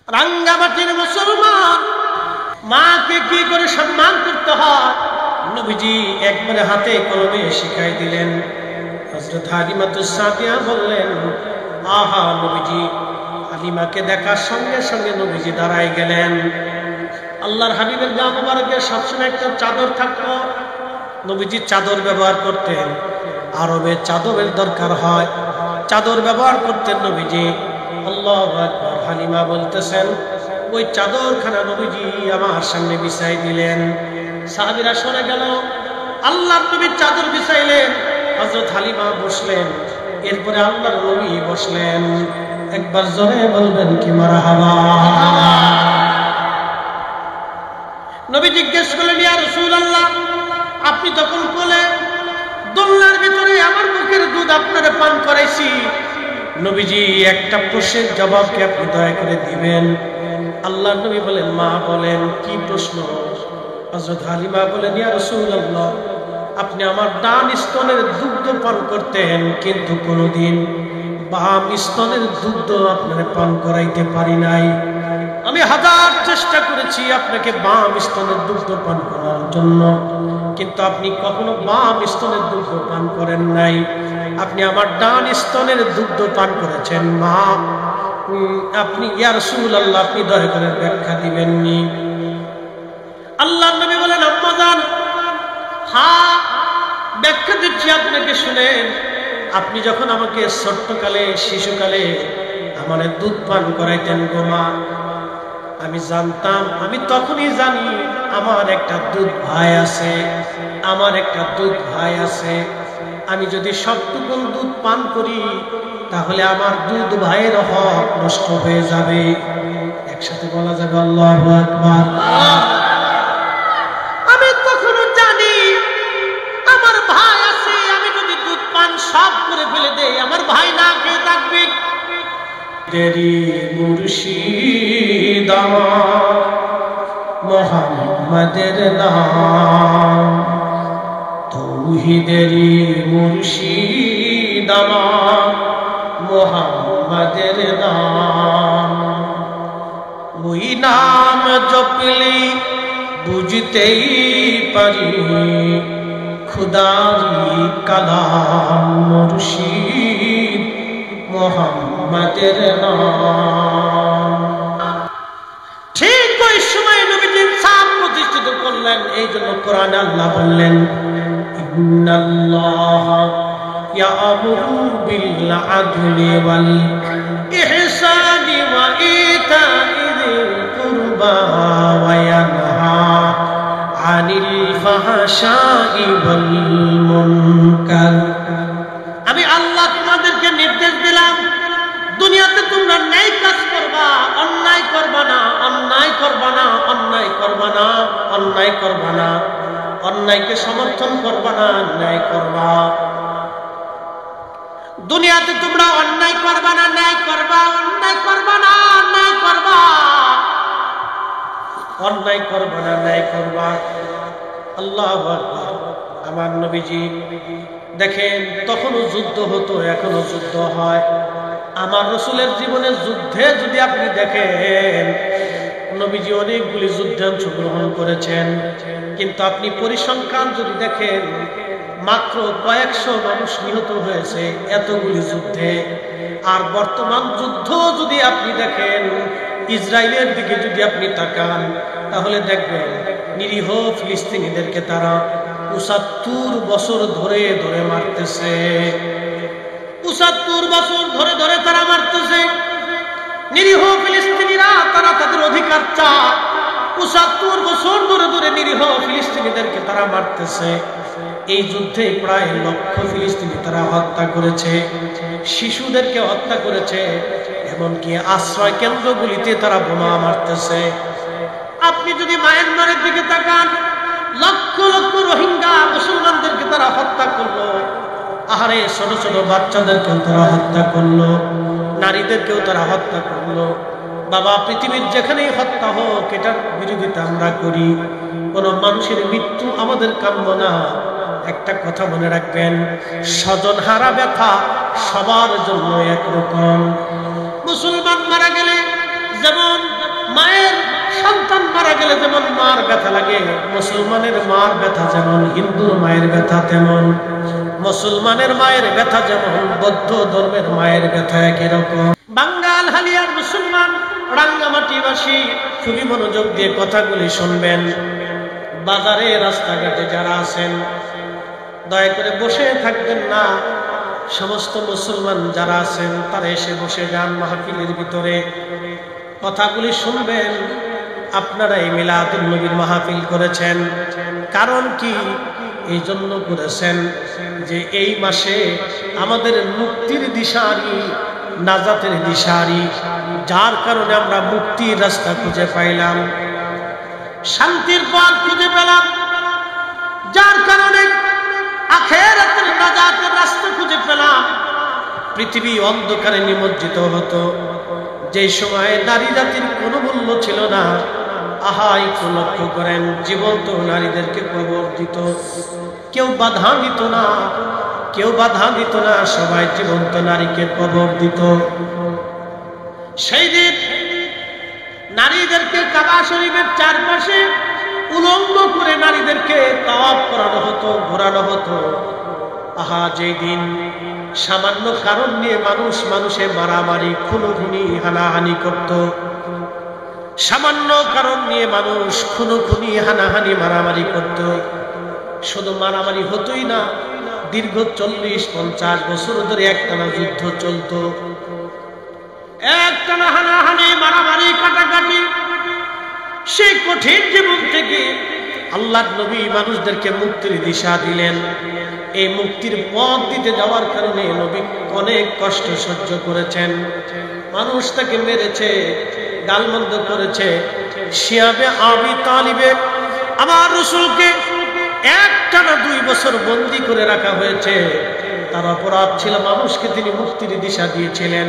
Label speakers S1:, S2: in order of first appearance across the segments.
S1: রাঙ্গামাটির মুসলমান মাকে কি করে সম্মান করতে হয় নবীজি একবারে হাতে কলমে শিখাই দিলেন। হযরত হালিমাতুস সাদিয়া বললেন, আহা নবীজি। হালিমাকে দেখার সঙ্গে সঙ্গে নবীজি দাঁড়ায় গেলেন। আল্লাহর হাবিবের গা মুবারকে সবসময় একটা চাদর থাকতো, নবীজি চাদর ব্যবহার করতেন। আরবে চাদরের দরকার হয়, চাদর ব্যবহার করতেন নবীজি। আল্লাহু আকবার। হালিমা বলতেছেন, ওই চাদরখানা নবীজি আমার সামনে বিছাই দিলেন। সাহাবীরা শুনে গেল, আল্লাহর নবী চাদর বিছাইলেন, হযরত হালিমা বসলেন, এরপরে আল্লাহর নবী বসলেন। একবার জোরে বলবেন কি মারহাবা। নবী জিজ্ঞেস করলেন, ইয়া রাসূলুল্লাহ, আপনি তখন কোলে দোলনার ভিতরে আমার মুখের দুধ আপনারে পান করাইছি, নবীজি একটা প্রশ্নের জবাব কি আপনি দয়া করে দিবেন? আল্লাহর নবী বলেন, মা বলেন, কি প্রশ্ন? হযরত হালিমা বলেন, ইয়া রাসূলুল্লাহ, আপনি আমার ডান স্তনের দুগ্ধ পান করতেন, কিন্তু কোনোদিন বাম স্তনের দুগ্ধ আপনারে পান করাইতে পারি নাই। আমি হাজার চেষ্টা করেছি আপনাকে বাম স্তনের দুগ্ধ পান করার জন্য, কিন্তু আপনি কখনো বাম স্তনের দুগ্ধ পান করেন নাই। আপনি আমার ডান স্তনের দুগ্ধ পান করেছেন। মা আপনি ইয়া রাসূলুল্লাহ, আপনি দয়া করে ব্যাখ্যা দিবেননি? আল্লাহর নবী বলেন, আম্মা জান, হ্যাঁ ব্যাখ্যা দিচ্ছি আপনাকে, শুনেন। আপনি যখন আমাকে ছোট্টকালে শিশুকালে আমার দুধ পান করাইতেন গো মা, আমি জানতাম, আমি তখনই জানি আমার একটা দুধ ভাই আছে, আমার একটা দুধ ভাই আছে। আমি যদি সবটুকুন দুধ পান করি তাহলে আমার দুধ ভাইয়ের হক নষ্ট হয়ে যাবে। একসাথে বলা যাবে আল্লাহু আকবার। আমি তখনও জানি আমার ভাই আছে, আমি যদি দুধ পান সব করে ফেলে দেই আমার ভাই না খেয়ে থাকবে। তেরি মুর্শিদ মোহাম্মদের নাম, তৌহিদেরি মুর্শিদ মোহাম্মদের নাম। ওই নাম জপলে বুঝতেই পারি খুদারি কালাম, মুর্শিদ মোহাম্মদের নাম। ঠিক ওই সময় নবীজি ইনসাফ প্রতিষ্ঠিত করলেন। এই জন্য কোরআনে আল্লাহ বললেন, ইন্নাল্লাহা ইয়া'মুরু বিল আদলি ওয়াল ইহসানি ওয়া ইতা'i যিল কুরবা ওয়া ইয়ানহা আনিল ফাহশাই ওয়াল মুনকার। আমি আল্লাহ তোমাদেরকে নির্দেশ দিলাম, দুনিয়াতে তোমরা ন্যায় কাজ করবা, অন্যায় করবা না, অন্যায় করবা না, অন্যায় করবা না, অন্যায় করবা না, অন্যায়কে সমর্থন করবা না, ন্যায় করবা। দুনিয়াতে তোমরা অন্যায় করবা না, ন্যায় করবা, অন্যায় করবা না, ন্যায় করবা, অন্যায় করবা না, ন্যায় করবা। আল্লাহু আকবার। আমার নবীজি দেখেন, তখনও যুদ্ধ হতো, এখনো যুদ্ধ হয়। আমার রাসূলের জীবনের যুদ্ধে যদি আপনি দেখেন, নবীজি অনেকগুলি যুদ্ধে অংশগ্রহণ করেছেন, কিন্তু আপনি পরিসংখ্যান যদি দেখেন মাত্র কয়েকশো মানুষ নিহত হয়েছে এতগুলি যুদ্ধে। আর বর্তমান যুদ্ধ যদি আপনি দেখেন, ইসরায়েলের দিকে যদি আপনি তাকান তাহলে দেখবেন নিরীহ ফিলিস্তিনিদেরকে তারা ৭৫ বছর ধরে ধরে মারতেছে। ৭৫ বছর ধরে ধরে তারা মারতেছে। নিরীহ ফিলিস্তিনিরা তারা তাদের অধিকার চায়। ৭৫ বছর ধরে ধরে নিরীহ ফিলিস্তিনিদেরকে তারা মারতেছে। এই যুদ্ধে প্রায় লক্ষ ফিলিস্তিনি তারা হত্যা করেছে, শিশুদেরকে হত্যা করেছে, এমনকি আশ্রয় কেন্দ্রগুলিতে তারা বোমা মারতেছে। আপনি যদি মায়ানমারের দিকে তাকান, লক্ষ লক্ষ রোহিঙ্গা মুসলমানদেরকে তারা হত্যা করলো। আহারে, ছোট ছোট বাচ্চাদেরকেও তারা হত্যা করলো, নারীদেরকেও তারা হত্যা করলো। বাবা, পৃথিবীর যেখানেই হত্যা হোক এটার বিরোধিতা আমরা করি। কোন মানুষের মৃত্যু আমাদের কাম্য না। একটা কথা মনে রাখবেন, স্বজন হারা ব্যথা সবার জন্য একরকম। মুসলমান মারা গেলে যেমন মারা গেলে যেমন মার ব্যথা লাগে, মুসলমানের মার ব্যথা যেমন হিন্দুর মায়ের ব্যথা তেমন, মুসলমানের মায়ের ব্যথা যেমন বৌদ্ধ ধর্মের মায়ের ব্যথা একই রকম। বাঙ্গাল হালিয়ার মুসলমান রাঙ্গামাটিবাসী খুবই মনোযোগ দিয়ে কথাগুলি শুনবেন। বাজারে রাস্তাঘাটে যারা আছেন দয়া করে বসে থাকবেন না। সমস্ত মুসলমান যারা আছেন তারা এসে বসে যান মাহফিলের ভিতরে, কথাগুলি শুনবেন। আপনারা এই মিলাদুন নবীর মাহফিল করেছেন, কারণ কি? এই জন্য করেছেন যে এই মাসে আমাদের মুক্তির দিশারি, নাজাতের দিশারি, যার কারণে আমরা মুক্তির রাস্তা খুঁজে পাইলাম, শান্তির পথ খুঁজে পেলাম, যার কারণে আখিরাতের নাজাতের রাস্তা খুঁজে পেলাম। পৃথিবী অন্ধকারে নিমজ্জিত হতো, যে সময়ে নারী জাতির কোনো মূল্য ছিল না। আহা, একটু লক্ষ্য করেন, জীবন্ত নারীদেরকে কবর দিত, কেউ বাধা দিত না, কেউ বাধা দিত না, সবাই জীবন্ত নারীকে কবর দিত। সেই দিন নারীদেরকে কাবা শরীফের চারপাশে উলঙ্গ করে নারীদেরকে তাওয়াফ করানো হতো, ঘোরানো হতো। আহা, যেই দিন সামান্য কারণ নিয়ে মানুষে মারামারি, খুনোখুনি, হানাহানি করত, সামান্য কারণ নিয়ে মানুষ খুনোখুনি, হানাহানি, মারামারি করত। শুধু মারামারি হতোই না, দীর্ঘ 40-50 বছর ধরে একটানা যুদ্ধ চলত, একটানা হানাহানি, মারামারি, কাটাকাটি। সেই কঠিন জীবন থেকে আল্লাহর নবী মানুষদেরকে মুক্তির দিশা দিলেন। এই মুক্তির পথ দিতে যাওয়ার কারণে নবী অনেক কষ্ট সহ্য করেছেন। মানুষ তাকে মেরেছে, গালমন্দ করেছে। শিয়াবে আবি তালিবে আমার রাসূলকে একটানা 2 বছর বন্দী করে রাখা হয়েছে। তার অপরাধ ছিল মানুষকে তিনি মুক্তির দিশা দিয়েছিলেন,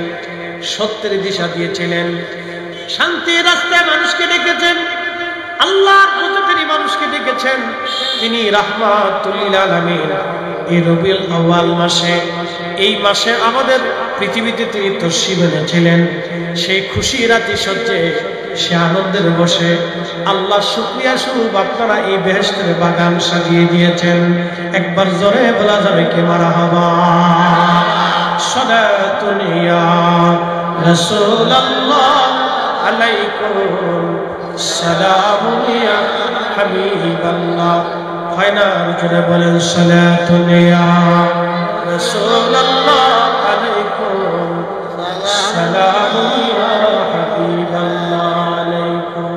S1: সত্যের দিশা দিয়েছিলেন, শান্তির রাস্তায় মানুষকে ডেকেছেন, আল্লাহর পথে তিনি মানুষকে ডেকেছেন। তিনি রাহমাতুল লিল আলামিন এই রবিউল আউয়াল মাসে, এই মাসে আমাদের পৃথিবীতে তিনি তশরিফ এনেছিলেন। সেই খুশি রাতি সজ্জে, সে আনন্দের বসে আল্লাহ শুকরিয়া স্বরূপ আপনারা এই বেহেশতের বাগান সাজিয়ে দিয়েছেন। একবার জোরে বলা যাবে কি মারহাবা। সালাতুন ইয়া রাসূলুল্লাহ আলাইকুম, সালামুন ইয়া হাবিবাল্লাহ। হয় না? জোরে বলেন সালাতুন ইয়া রাসূলুল্লাহ আলাইকুম, সালামুন ইয়া হাবিবাল্লাহ আলাইকুম।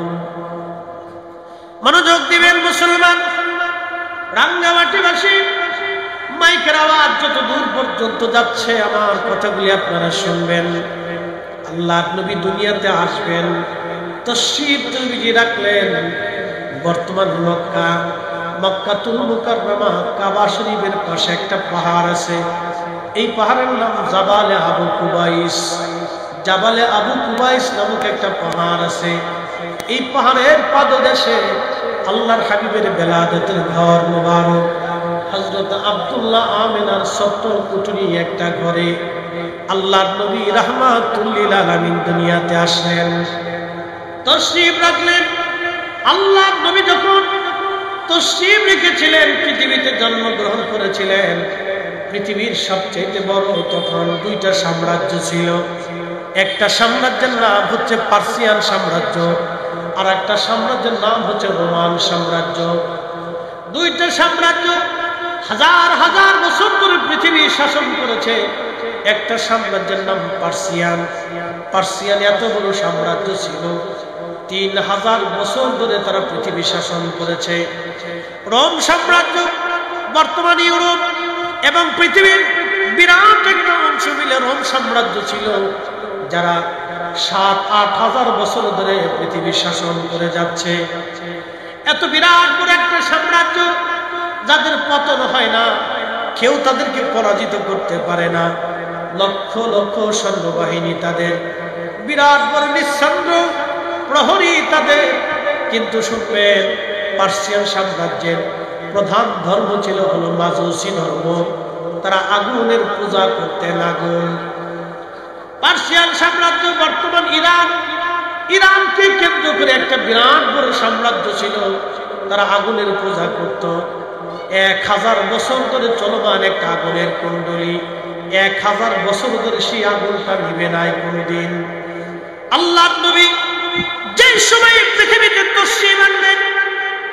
S1: মনোযোগ দিবেন মুসলমান রাঙ্গামাটিবাসী, মাইকের আওয়াজ যত দূর পর্যন্ত যাচ্ছে আমার কথাগুলি আপনারা শুনবেন। আল্লাহর নবী দুনিয়াতে আসবেন, তশরিফ নবীজি রাখলেন বর্তমান মক্কাতুল মুকাররমা, কাবা শরীফের পাশে একটা পাহাড় আছে। এই পাহাড়ের নাম জাবালে আবু কুবাইস। জাবালে আবু কুবাইস নামক একটা পাহাড় আছে। এই পাহাড়ের পাদদেশে আল্লাহর হাবিবের বেলাদতের ঘর মুবারক, হযরত আব্দুল্লাহ আমিনার ছোট্ট কুঠুরি একটা ঘরে আল্লাহর নবী রাহমাতুল লিল আলামিন দুনিয়াতে আসলেন, তশরিফ রাখলেন। আল্লাহর নবী যখন তশরিফ রেখেছিলেন, পৃথিবীতে জন্মগ্রহণ করেছিলেন, পৃথিবীর সবচেয়ে বড় তখন 2টা সাম্রাজ্য ছিল। একটা সাম্রাজ্যের নাম হচ্ছে পার্সিয়ান সাম্রাজ্য, আর একটা সাম্রাজ্যের নাম হচ্ছে রোমান সাম্রাজ্য। 2টা সাম্রাজ্য হাজার হাজার বছর ধরে পৃথিবী শাসন করেছে। একটা সাম্রাজ্যের নাম পার্সিয়ান। পার্সিয়ান এত বড় সাম্রাজ্য ছিল, 3000 বছর ধরে তারা পৃথিবী শাসন করেছে। রোম সাম্রাজ্য বর্তমান ইউরোপ এবং পৃথিবীর বিরাট একটা অংশ মিলে রোম সাম্রাজ্য ছিল, যারা 7-8 হাজার বছর ধরে পৃথিবী শাসন করে যাচ্ছে। এত বিরাট বড় একটা সাম্রাজ্য, যাদের পতন হয় না, কেউ তাদেরকে পরাজিত করতে পারে না। লক্ষ লক্ষ সৈন্যবাহিনী তাদের, বিরাট বড় নিঃসন্দ্র প্রহরী তাদের। কিন্তু শুনবেন, পার্সিয়ান সাম্রাজ্যের প্রধান ধর্ম ছিল হলো মাজুসি ধর্ম। তারা আগুনের পূজা করতেন, আগুন। পার্সিয়ান সাম্রাজ্য বর্তমান ইরান, ইরানকে কেন্দ্র করে একটা বিরাট বড় সাম্রাজ্য ছিল, তারা আগুনের পূজা করত। 1000 বছর ধরে চলমান একটা আগুনের কুণ্ডলী, 1000 বছর ধরে সেই আগুনটা নিভে নাই কোনদিন। আল্লাহর নবী যে সময় পৃথিবীতে তসলিম আনলেন,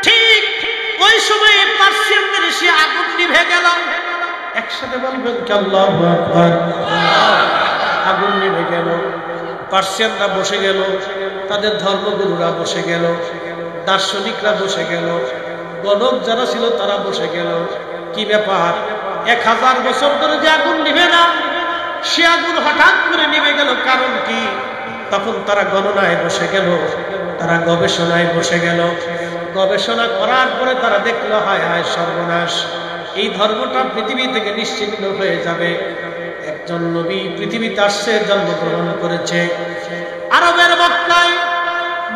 S1: ঠিক ওই সময় পার্সিয়ানদের সে আগুন নিভে গেল। একসাথে বলবেন কি আল্লাহু আকবার। আগুন নিভে গেল, পার্সিয়ানরা বসে গেল, তাদের ধর্মগুরুরা বসে গেল, দার্শনিকরা বসে গেল, গণক যারা ছিল তারা বসে গেল। কি ব্যাপার, 1000 বছর ধরে যে আগুন নিভে না, সে আগুন হঠাৎ করে নিভে গেল, কারণ কি? তখন তারা গণনায় বসে গেল, তারা গবেষণায় বসে গেল। গবেষণা করার পরে তারা দেখলো, হায় হায় সর্বনাশ, এই ধর্মটা পৃথিবী থেকে নিশ্চিহ্ন হয়ে যাবে। একজন নবী পৃথিবীতে আসছে, জন্মগ্রহণ করেছে আরবের মক্কায়,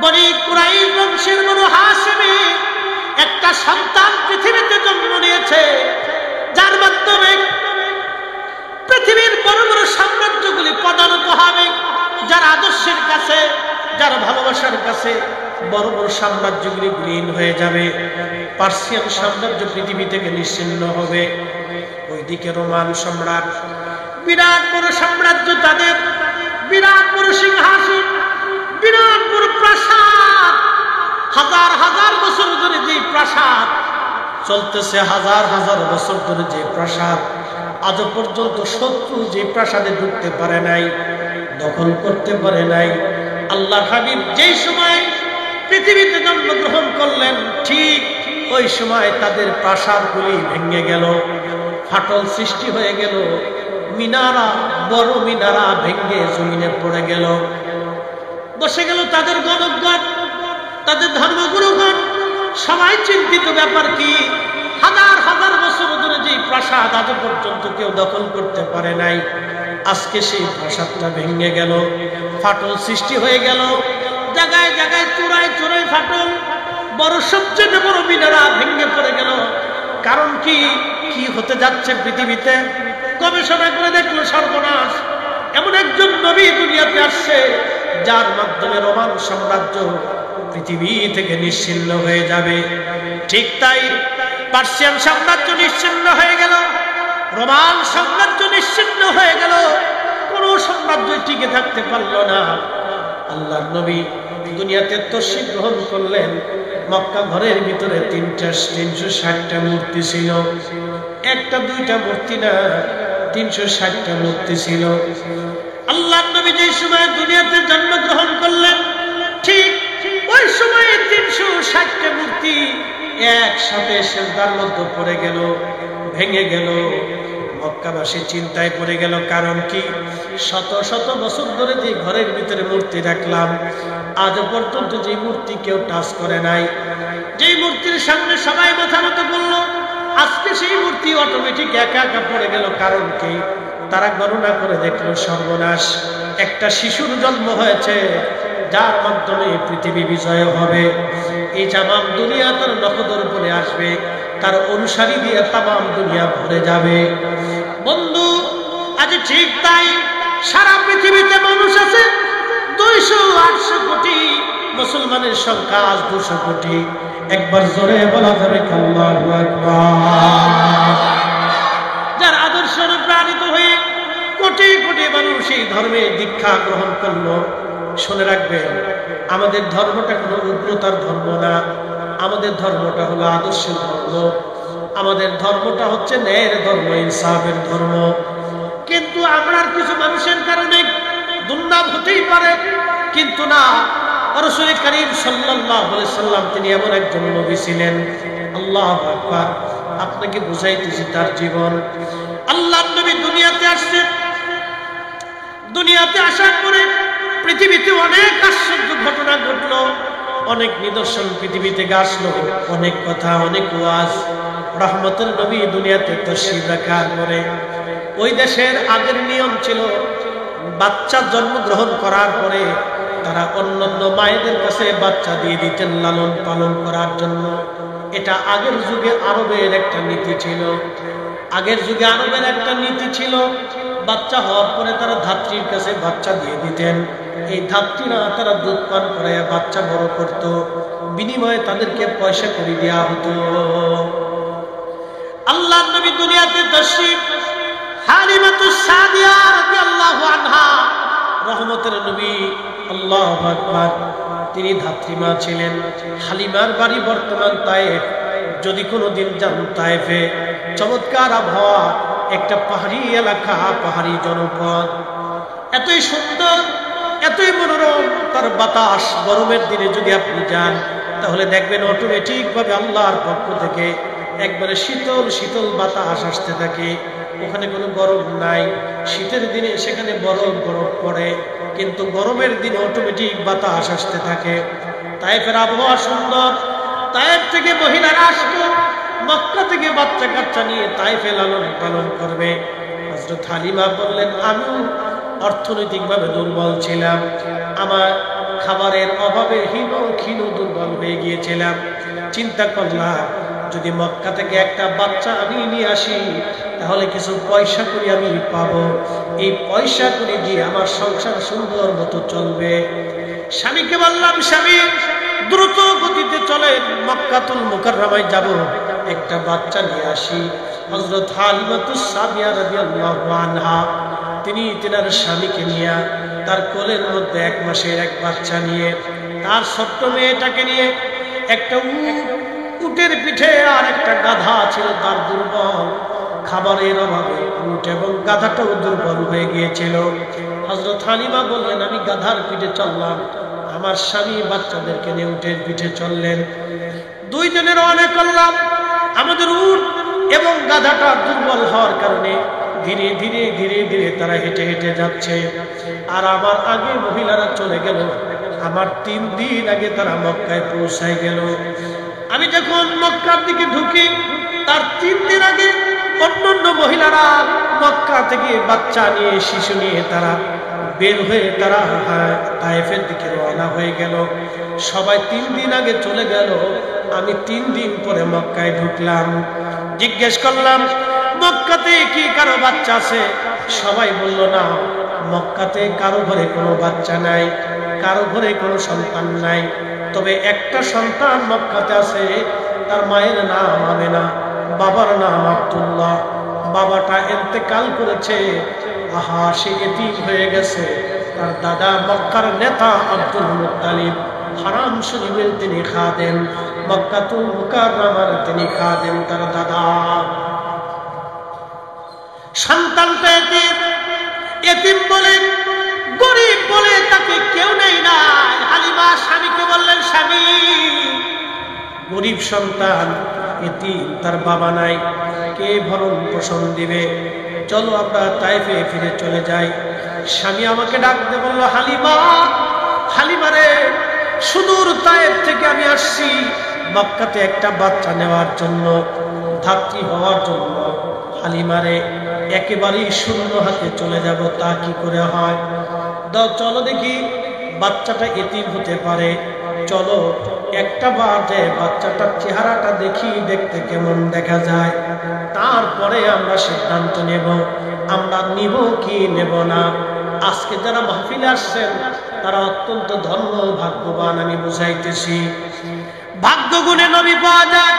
S1: বনি কুরাইশ বংশের বনু হাশিমে একটা সন্তান পৃথিবীতে জন্ম নিয়েছে, যার মাধ্যমে পৃথিবীর বড় বড় সাম্রাজ্যগুলি পদানত হবে। যার আদর্শের কাছে, যার ভালোবাসার কাছে বড় বড় সাম্রাজ্যগুলি বিলীন হয়ে যাবে। পার্সিয়ান সাম্রাজ্য পৃথিবী থেকে নিশ্চিহ্ন হবে। ওইদিকে রোমান সম্রাট, বিরাট বড় সাম্রাজ্য, তাদের বিরাট বড় সিংহাসন, বিরাট বড় প্রাসাদ, হাজার হাজার বছর ধরে যে প্রাসাদ চলতেছে, হাজার হাজার বছর ধরে যে প্রাসাদ, আজ পর্যন্ত শত্রু যে প্রাসাদে ঢুকতে পারে নাই, দখল করতে পারে নাই। আল্লাহর হাবিব যেই সময় পৃথিবীতে জন্মগ্রহণ করলেন, ঠিক ওই সময় তাদের প্রাসাদগুলি ভেঙে গেল, ফাটল সৃষ্টি হয়ে গেল, মিনারা, বড় মিনারা ভেঙে জমিনে পড়ে গেল। বসে গেল তাদের গণকগণ, তাদের ধর্মগুরুগণ, সবাই চিন্তিত, ব্যাপার কি? হাজার হাজার বছর ধরে যে প্রাসাদ আজ পর্যন্ত কেউ দখল করতে পারে নাই, আজকে সেই প্রাসাদটা ভেঙে গেল, ফাটল সৃষ্টি হয়ে গেল, জায়গায় জায়গায় চূড়ায় চূড়ায় ফাটল, বড় সবচেয়ে বড় মিনারা ভেঙে পড়ে গেল। কারণ কি? কি হতে যাচ্ছে পৃথিবীতে? গবেষণা করে দেখলো, সর্বনাশ, এমন একজন নবী দুনিয়াতে আসছে, যার মাধ্যমে রোমান সাম্রাজ্য পৃথিবী থেকে নিশ্চিহ্ন হয়ে যাবে। ঠিক তাই পার্সিয়ান সাম্রাজ্য নিশ্চিহ্ন হয়ে গেল, রোমান সাম্রাজ্য নিশ্চিহ্ন হয়ে গেল, কোন সাম্রাজ্য টিকে থাকতে পারল না। আল্লাহর নবী দুনিয়াতে তশরিফ গ্রহণ করলেন। মক্কা ঘরের ভিতরে 360টা মূর্তি ছিল, একটা দুইটা মূর্তি না, 360টা মূর্তি ছিল। আল্লাহর নবী যে সময় দুনিয়াতে জন্মগ্রহণ করলেন, ঠিক ওই সময় 360টা মূর্তি একসাথে সিজদার মধ্যে পড়ে গেল, ভেঙে গেল। মক্কাবাসী চিন্তায় পড়ে গেল, কারণ কি? শত শত বছর ধরে যে ঘরের ভিতরে মূর্তি রাখলাম, আজ পর্যন্ত যে মূর্তি কেউ টাচ করে নাই, যেই মূর্তির সামনে সবাই মাথা নত করলো, আজকে সেই মূর্তি অটোমেটিক একা একা পড়ে গেল। কারণ কি? তারা গণনা করে দেখলো, সর্বনাশ, একটা শিশুর জন্ম হয়েছে, যার মাধ্যমে পৃথিবী বিজয় হবে, এই তামাম দুনিয়া তার নখদর উপরে আসবে, তার অনুসারী দিয়ে তামাম দুনিয়া ভরে যাবে। বন্ধু, আজ ঠিক তাই, সারা পৃথিবীতে মানুষ আছে 200-800 কোটি, মুসলমানের সংখ্যা আজ 200 কোটি। একবার জোরে বলা যাবে আল্লাহু আকবার। যার আদর্শ অনুপ্রাণিত হয়ে কোটি কোটি মানুষ এই ধর্মে দীক্ষা গ্রহণ করলো। শুনে রাখবেন, আমাদের ধর্মটা কোনো উগ্রতার ধর্ম না, আমাদের ধর্মটা হলো আদর্শের ধর্ম, আমাদের ধর্মটা হচ্ছে ন্যায়ের ধর্ম, ইনসাফের ধর্ম। কিন্তু আমরা কিছু মানুষের কারণে দুর্নাম হতেই পারে, কিন্তু না, রাসূল করিম সাল্লাল্লাহু আলাইহি সাল্লাম তিনি এমন একজন নবী ছিলেন, আল্লাহু আকবার, আপনাকে বুঝাইতেছি তার জীবন। আল্লাহর নবী দুনিয়াতে আসছে, দুনিয়াতে আসার পরে পৃথিবীতে অনেক আশ্চর্য ঘটনা ঘটলো, অনেক নিদর্শন পৃথিবী থেকে আসলো, অনেক কথা, অনেক ওয়াজ। রহমতের নবী দুনিয়াতে তশরিফ রাখার পরে ওই দেশের আগের নিয়ম ছিল, বাচ্চা জন্মগ্রহণ করার পরে তারা অন্যান্য মায়েদের কাছে বাচ্চা দিয়ে দিতেন লালন পালন করার জন্য। এটা আগের যুগে আরবের একটা নীতি ছিল, আগের যুগে আরবের একটা নীতি ছিল, বাচ্চা হওয়ার পরে তারা ধাত্রীর কাছে বাচ্চা দিয়ে দিতেন। এই ধাত্রীরা তারা দুধ পান করায় বাচ্চা বড় করত, বিনিময়ে তাদেরকে পয়সা করে দেওয়া হতো। আল্লাহর নবী দুনিয়াতে তাশরীফ, হালিমাতুস সাদিয়া রাদিয়াল্লাহু আনহা রহমতের নবী, আল্লাহু আকবার, তিনি ধাত্রীমা ছিলেন। হালিমার বাড়ি বর্তমান তায়েফ। যদি কোনোদিন যান তায়েফে, চমৎকার আবহাওয়া, একটা পাহাড়ি এলাকা, পাহাড়ি জনপদ, এতই সুন্দর, এতই মনোরম, তার বাতাস। গরমের দিনে যদি আপনি যান তাহলে দেখবেন অটোমেটিক ভাবে আল্লাহর পক্ষ থেকে একবারে শীতল শীতল বাতাস আসতে থাকে। ওখানে কোনো গরম নাই। শীতের দিনে সেখানে বরফ পড়ে, কিন্তু গরমের দিনে অটোমেটিক বাতাস আসতে থাকে। তায়েফের আবহাওয়া সুন্দর। তায়েফ থেকে মহিলারা আসতো, মক্কা থেকে বাচ্চা কাচ্চা নিয়ে তায়েফে লালন পালন করবে। হযরত হালিমা বললেন, আমিও অর্থনৈতিকভাবে দুর্বল ছিলাম, আমার খাবারের অভাবে ক্ষীণ দুর্বল হয়ে গিয়েছিলাম। চিন্তা করলাম, যদি মক্কা থেকে একটা বাচ্চা আমি নিয়ে আসি তাহলে কিছু পয়সা করে আমি পাবো, এই পয়সা করে দিয়ে আমার সংসার সুন্দর মতো চলবে। স্বামীকে বললাম, স্বামী দ্রুত গতিতে চলে মক্কাতুল মুকাররমায় যাব, একটা বাচ্চা নিয়ে আসি। হযরত হালিমাতুস সাদিয়া রাদিয়াল্লাহু আনহা তিনি তেনার স্বামীকে নিয়ে, তার কোলের মধ্যে 1 মাসের এক বাচ্চা নিয়ে, তার ছোট্ট মেয়েটাকে নিয়ে, একটা উটের পিঠে আর একটা গাধা ছিল তার দুর্বল, খাবারের অভাবে উট এবং গাধাটাও দুর্বল হয়ে গিয়েছিল। হযরত হালিমা বললেন, আমি গাধার পিঠে চললাম, আমার স্বামী বাচ্চাদেরকে নিয়ে উটের পিঠে চললেন। দুইজনে রওনা করলাম। আমাদের উট এবং গাধাটা দুর্বল হওয়ার কারণে ধীরে ধীরে ধীরে ধীরে তারা হেঁটে হেঁটে যাচ্ছে। আর আমার আগে মহিলারা চলে গেল। আমার 3 দিন আগে তারা মক্কায় পৌঁছায় গেল। আমি যখন মক্কার দিকে ঢুকি, তার 3 দিন আগে অন্যান্য মহিলারা মক্কা থেকে বাচ্চা নিয়ে, শিশু নিয়ে তারা বের হয়ে তারা তায়েফের দিকে রওনা হয়ে গেল। সবাই 3 দিন আগে চলে গেল। আমি 3 দিন পরে মক্কায় ঢুকলাম। জিজ্ঞেস করলাম, মক্কাতে কি কারো বাচ্চা আছে? সবাই বলল, না, মক্কাতে কারো ঘরে কোনো বাচ্চা নাই, কারো ঘরে কোনো সন্তান নাই। তবে একটা সন্তান মক্কাতে আছে, তার মায়ের নাম আমেনা, বাবার নাম আব্দুল্লাহ। বাবাটা ইন্তেকাল করেছে, আহা, সে এতিম হয়ে গেছে। তার দাদা মক্কার নেতা আব্দুল মুত্তালিব, হারাম শরীফের তিনি খাদেম, মক্কাতুল মুকাররমার তিনি খাদেম। তার দাদা সন্তানটা এতিম বলে, গরিব বলে তাকে কেউ নেই না। হালিমা স্বামীকে বললেন, স্বামী, গরিব সন্তান, এতিম, তার বাবা নাই, কে ভরণ পোষণ দিবে? চলো আমরা তায়েফে ফিরে চলে যাই। স্বামী আমাকে ডাকতে বলল, হালিমা, হালিমা রে, সুদূর তায়েফ থেকে আমি আসছি মক্কাতে একটা বাচ্চা নেওয়ার জন্য, ধাত্রী হওয়ার জন্য। হালিমা রে, একেবারেই শূন্য হাতে চলে যাব, তা কি করে হয়? চলো দেখি, বাচ্চাটা এতিম হতে পারে, চলো একটা বার যে বাচ্চাটার চেহারাটা দেখি, দেখতে কেমন দেখা যায়, তারপরে আমরা সিদ্ধান্ত নেব আমরা নিব কি নেব না। আজকে যারা মাহফিলে আসছেন তারা অত্যন্ত ধন্য ভাগ্যবান, আমি বুঝাইতেছি। ভাগ্য গুণে নবী পাওয়া যায়,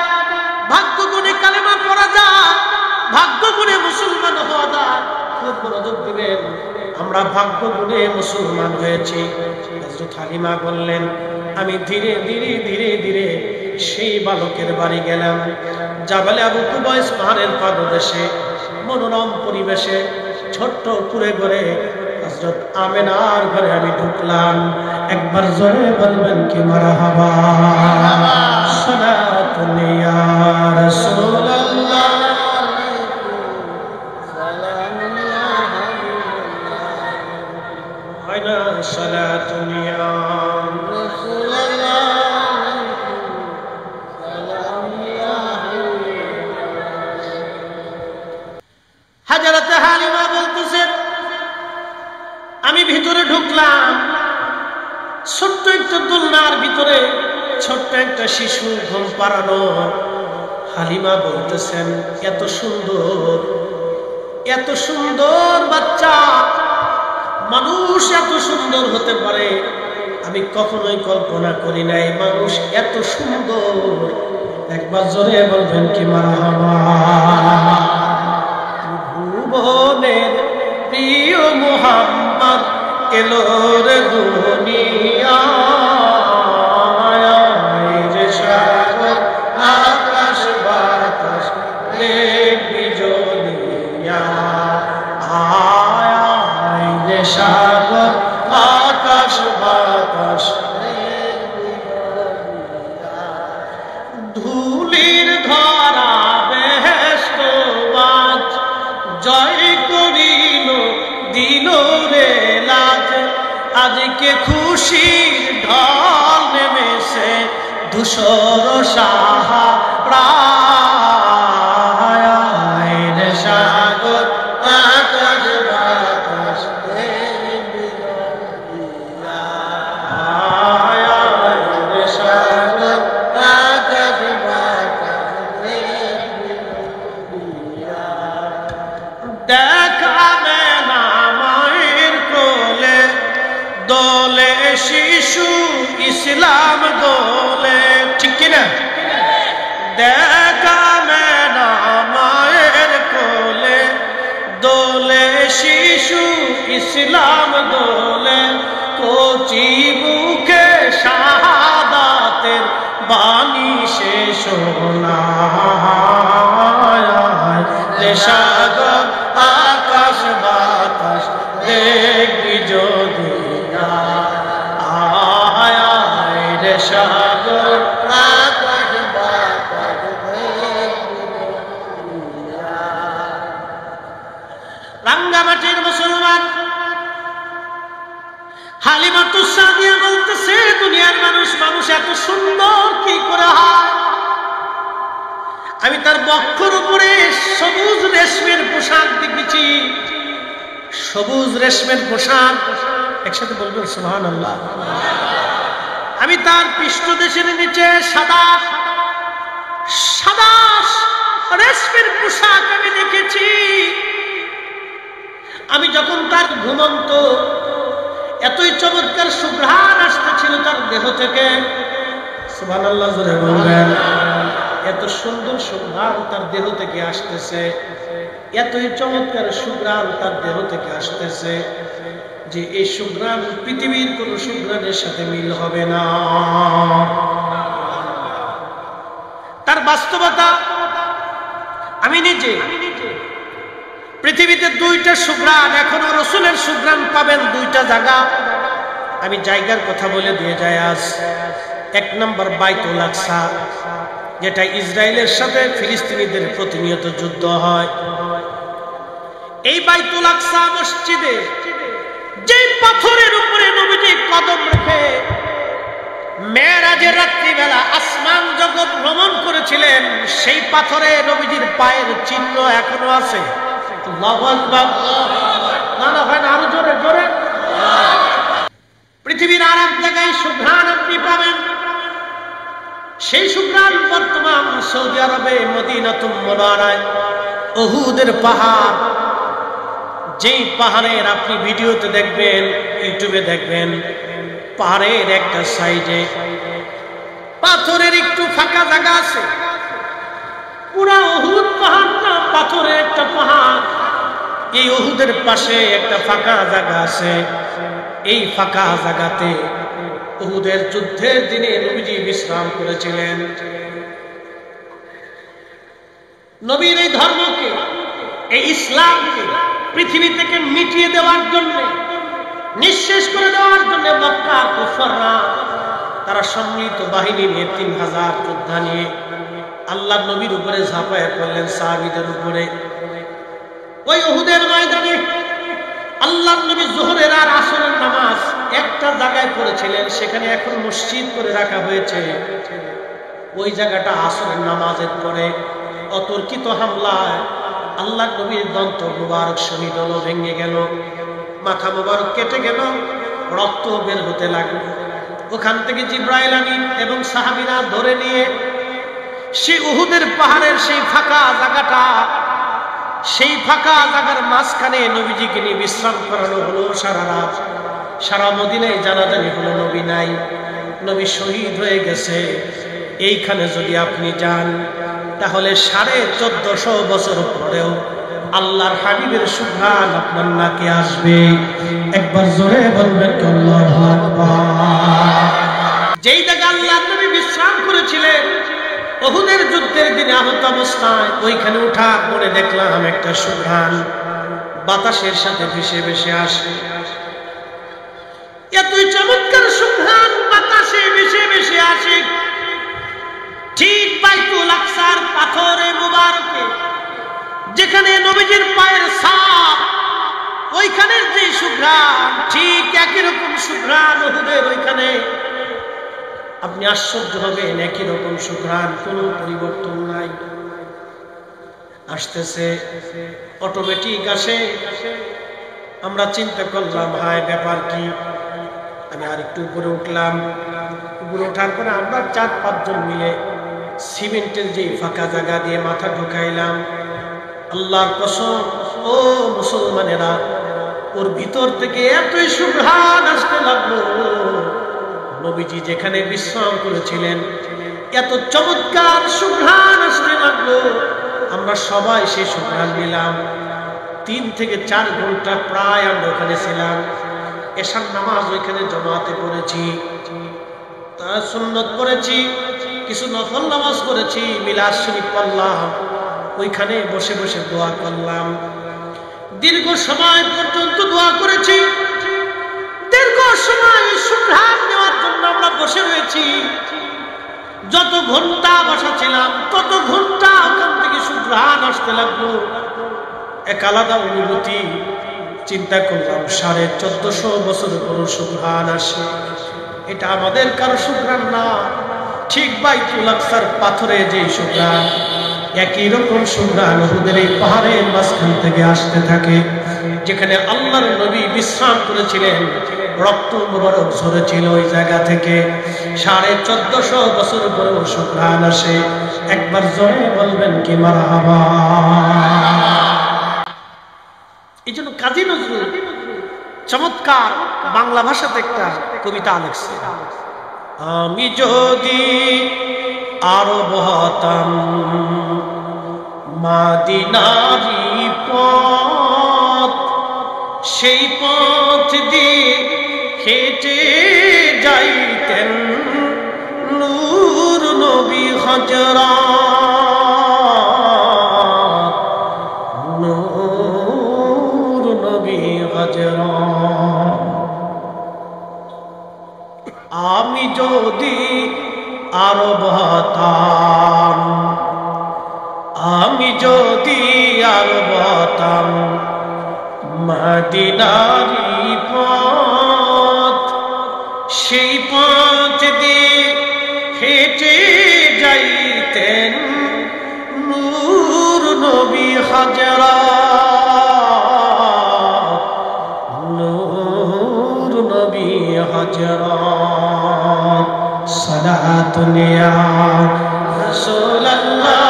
S1: ভাগ্য গুণে কালেমা পড়া যায়, ভাগ্য গুণে মুসলমান হওয়া যায়। খুব মনোযোগ দিবেন, আমরা ভাগ্য গুণে মুসলমান হয়েছি। হযরত হালিমা বললেন, আমি ধীরে ধীরে ধীরে ধীরে সেই বালকের বাড়ি গেলাম। জাবালে আবু কুবাইস পাহাড়ের পাদদেশে, মনোরম পরিবেশে, ছোট্ট কুঁড়ে ঘরে হযরত আমেনার ঘরে আমি ঢুকলাম। একবার জোরে বলবেন কি মারহাবা, সালাতুন ইয়া রাসূলুল্লাহ, আইনা সালাতুন ইয়া রাসূলুল্লাহ, হযরত হালিমা বলতেছেন, আমি ভিতরে ঢুকলাম। ছোট্ট একটা দোলনার ভিতরে ছোট্ট একটা শিশু ঘুম পাড়ানো। হালিমা বলতেছেন, এত সুন্দর, এত সুন্দর বাচ্চা, মানুষ এত সুন্দর হতে পারে আমি কখনোই কল্পনা করি নাই। মানুষ এত সুন্দর, একবার জোরে বলবেন কি মারহাবা। ভুবনের প্রিয় মুহাম্মদ এলো রে দুনিয়ায়, যে সাগর আকাশ বাতাস দেখবি জলিয়া, আয় যে সাগর আকাশ বাতাস ধুলির ধরা বেহেশতবাজ জয় করিল দিল রে লাজ, আজকে খুশির ঢল নেমেছে ধূসর সাহারায়, রে সাগর আকাশ বাতাস দেখবি জলিয়া, আয় রে সাগর আকাশ বাতাস দেখবি জলিয়া। দেখা মেনা মায়ের কোলে দোলে শিশু ইসলাম দোলে, ঠিক কিনা? দেখা মেনা মায়ের কোলে দোলে শিশু ইসলাম দোলে, কচি মুখে শাহাদাতের বাণী সে শোনায়, রে সাগর আকাশ বাতাস দেখবি জলিয়া, আয় রে সাগর আকাশ বাতাস দেখবি জলিয়া। রাঙ্গামাটির মুসলমান হালিমাতুস সাদিয়া বলতেছে, দুনিয়ার মানুষ এত সুন্দর কি করে হয়? আমি তার বক্ষর উপরে সবুজ রেশমের পোশাক দেখেছি, সবুজ রেশমের পোশাক, একসাথে বলবেন সুবহানাল্লাহ। আমি তার পৃষ্ঠদেশের নিচে সাদা সাদা রেশমের পোশাক আমি দেখেছি। আমি যখন তার ঘুমন্ত এতই চমৎকার সুঘ্রাণ আসতেছিল তার দেহ থেকে, সুবহানাল্লাহ জোরে বলবেন। এত সুন্দর সুঘ্রাণ তার দেহ থেকে আসতেছে, এতই চমৎকার সুঘ্রাণ তার দেহ থেকে আসতেছে যে এই সুঘ্রাণ পৃথিবীর কোন সুঘ্রাণের সাথে মিল হবে না। তার বাস্তবতা আমি নিজে পৃথিবীতে দুইটা সুঘ্রাণ, এখনো রসুলের সুঘ্রাণ পাবেন দুইটা জায়গা। আমি জায়গার কথা বলে দিয়ে যাই আজ। এক নম্বর বাইতুল আকসা, যেটা ইসরায়েলের সাথে ফিলিস্তিনিদের প্রতিনিয়ত যুদ্ধ হয়। এই বাইতুল আকসা মসজিদে যে পাথরের উপরে নবীজি কদম রেখে মেরাজের রাত্রিবেলা আসমান জগৎ ভ্রমণ করেছিলেন, সেই পাথরে নবীজির পায়ের চিহ্ন এখনো আছে। আল্লাহু আকবার। না না ভাই, আরো জোরে জোরে। পৃথিবীর আর এক জায়গায় সুঘ্রাণ আপনি পাবেন, সেই সুঘ্রাণ বর্তমান সৌদি আরবে মদিনাতুল মুনাওয়ারায় উহুদের পাহাড়, যেই পাহাড়ের আপনি ভিডিওতে দেখবেন, ইউটিউবে দেখবেন, পাহাড়ের একটা সাইডে পাথরের একটু ফাঁকা জায়গা আছে। পুরা উহুদ পাহাড়টা পাথরের একটা পাহাড়, এই উহুদের পাশে একটা ফাঁকা জায়গা আছে। এই ফাঁকা জায়গাতে উহুদের যুদ্ধের দিনে নবীজি বিশ্রাম করেছিলেন। নবীর এই ধর্মকে, এই ইসলামকে পৃথিবী থেকে মিটিয়ে দেওয়ার জন্য, নিঃশেষ করে দেওয়ার জন্য মক্কার কুফাররা তারা সম্মিলিত বাহিনী নিয়ে 3000 যোদ্ধা নিয়ে আল্লাহ নবীর উপরে ঝাঁপায় পড়লেন, সাহাবীদের উপরে। ওই উহুদের ময়দানে আল্লাহ নবী যোহরের আর আসরের নামাজ একটা জায়গায় পড়েছিলেন, সেখানে এখন মসজিদ করে রাখা হয়েছে। ওই জায়গাটা আসরের নামাজের পরে অতর্কিত হামলায় আল্লাহ নবীর দন্ত মুবারক শহীদ হলো, ভেঙে গেল, মাথা মুবারক কেটে গেল, রক্ত বের হতে লাগলো। ওখান থেকে জিব্রাইল আমিন এবং সাহাবীরা ধরে নিয়ে সেই উহুদের পাহাড়ের সেই ফাঁকা জায়গাটা সেই ফাঁকা জায়গার মাঝখানে নবীজিকে নিয়ে বিশ্রাম করানো হলো সারা রাত। সারা মদিনায় জানাজানি হলো নবী নাই, নবী শহীদ হয়ে গেছে। এইখানে যদি আপনি যান তাহলে 1450 বছর পরেও আল্লাহর হাবিবের সুঘ্রাণ আপনার নাকে আসবে। একবার জোরে বলবেন আল্লাহু আকবার। যেই জায়গা আল্লাহর নবী বিশ্রাম করেছিলেন উহুদের যুদ্ধের দিনে আহত অবস্থায়, ওইখানে উঠার পরে দেখলাম একটা সুঘ্রাণ বাতাসের সাথে ভেসে ভেসে আসে। এতই চমৎকার সুঘ্রাণ বাতাসে ভেসে ভেসে আসে, ঠিক বাইতুল আকসার পাথরে মুবারকে যেখানে নবীজির পায়ের ছাপ, ওইখানের যে সুঘ্রাণ ঠিক একই রকম সুঘ্রাণ উহুদের ওইখানে। আপনি আশ্চর্য হবেন, একই রকম সুঘ্রাণ, কোনো পরিবর্তন নাই। আসতেছে অটোমেটিক আসে। আমরা চিন্তা করলাম হায় ব্যাপার কি। আমি আর একটু উপরে উঠলাম। উপরে ওঠার পরে আমরা 4-5 জন মিলে সিমেন্টের যে ফাঁকা জায়গা দিয়ে মাথা ঢুকাইলাম। আল্লাহর কসম ও মুসলমানেরা, ওর ভিতর থেকে এতই সুঘ্রাণ আসতে লাগলো, নবীজি যেখানে বিশ্রাম করেছিলেন এত চমৎকার সুঘ্রাণ আসতে লাগলো। আমরা সবাই সেই সুঘ্রাণ নিলাম। 3 থেকে 4 ঘন্টা প্রায় আমরা ওখানে ছিলাম। এশার নামাজ ওইখানে জমাতে পড়েছি, তার সুন্নত পড়েছি, কিছু নফল নামাজ করেছি, মিলাদ শরীফ পড়লাম, ওইখানে বসে বসে দোয়া করলাম। দীর্ঘ সময় পর্যন্ত দোয়া করেছি। দীর্ঘ সময় সুঘ্রাণ নেওয়ার জন্য আমরা বসে রয়েছি। যত ঘন্টা বসা ছিলাম তত ঘন্টা ওখান থেকে সুঘ্রাণ আসতে লাগলো। এক আলাদা অনুভূতি। চিন্তা করলাম 1450 বছর পর সুঘ্রাণ আসে, এটা আমাদের কারো সুঘ্রাণ না, ঠিক বাইতুল আকসার পাথরে যে সুঘ্রাণ, একই রকম সুঘ্রাণ উহুদের এই পাহাড়ের মাঝখান থেকে আসতে থাকে। যেখানে আল্লাহর নবী বিশ্রাম করেছিলেন, রক্ত মুবারক ঝরেছিল ওই জায়গা থেকে। 1450 বছর পরেও সুঘ্রাণ আসে। একবার জোরে বলবেন কি মারহাবা। এই জন্য কাজী নজরুল চমৎকার বাংলা ভাষাতে একটা কবিতা লিখছে, আমি যদি আরব হতাম মদিনারি পথ, সেই পথ দিয়ে হেঁটে যাইতেন নূর নবী হযরত, নূর নবী হযরত। আমি যদি আরব হতাম, আমি যদি আরব হতাম মদিনারি পথ, সেই পথ দিয়ে হেঁটে যাইতেন নূর নবী হযরত, নূর নবী হযরত। সালাতুন ইয়া রাসূলুল্লাহ।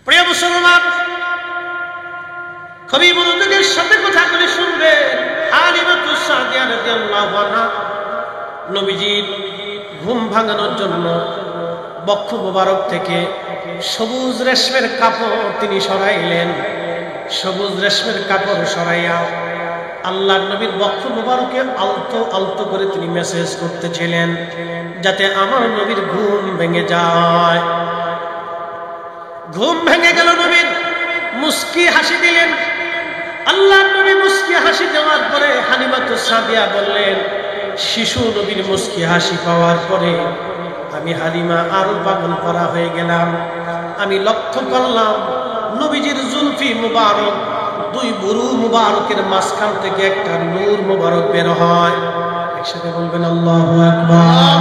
S1: প্রিয় মুসলমান, খুবই মনোযোগের সাথে কথাগুলি শুনবেন। হালিমাতুস সাদিয়া রাদিয়াল্লাহু আনহা নবীজির ঘুম ভাঙানোর জন্য বক্ষ মোবারক থেকে সবুজ রেশমের কাপড় তিনি সরাইলেন। সবুজ রেশমের কাপড় সরাইয়া আল্লাহর নবীর বক্ষ মোবারকে আলতো আলতো করে তিনি মেসেজ করতেছিলেন, যাতে আমার নবীর ঘুম ভেঙে যায়। ঘুম ভেঙে গেল নবীর, মুস্কি হাসি দিলেন। আল্লাহর নবী মুস্কি হাসি দেওয়ার পরে হালিমাতুস সাদিয়া বললেন, শিশু নবীর মুস্কি হাসি পাওয়ার পরে আমি হালিমা আরো পাগল করা হয়ে গেলাম। আমি লক্ষ্য করলাম নবীজির জুলফি মুবারক, 2 বুরু মুবারকের মাঝখান থেকে একটা নূর মুবারক বের হয়। একসাথে বলবেন আল্লাহু আকবার।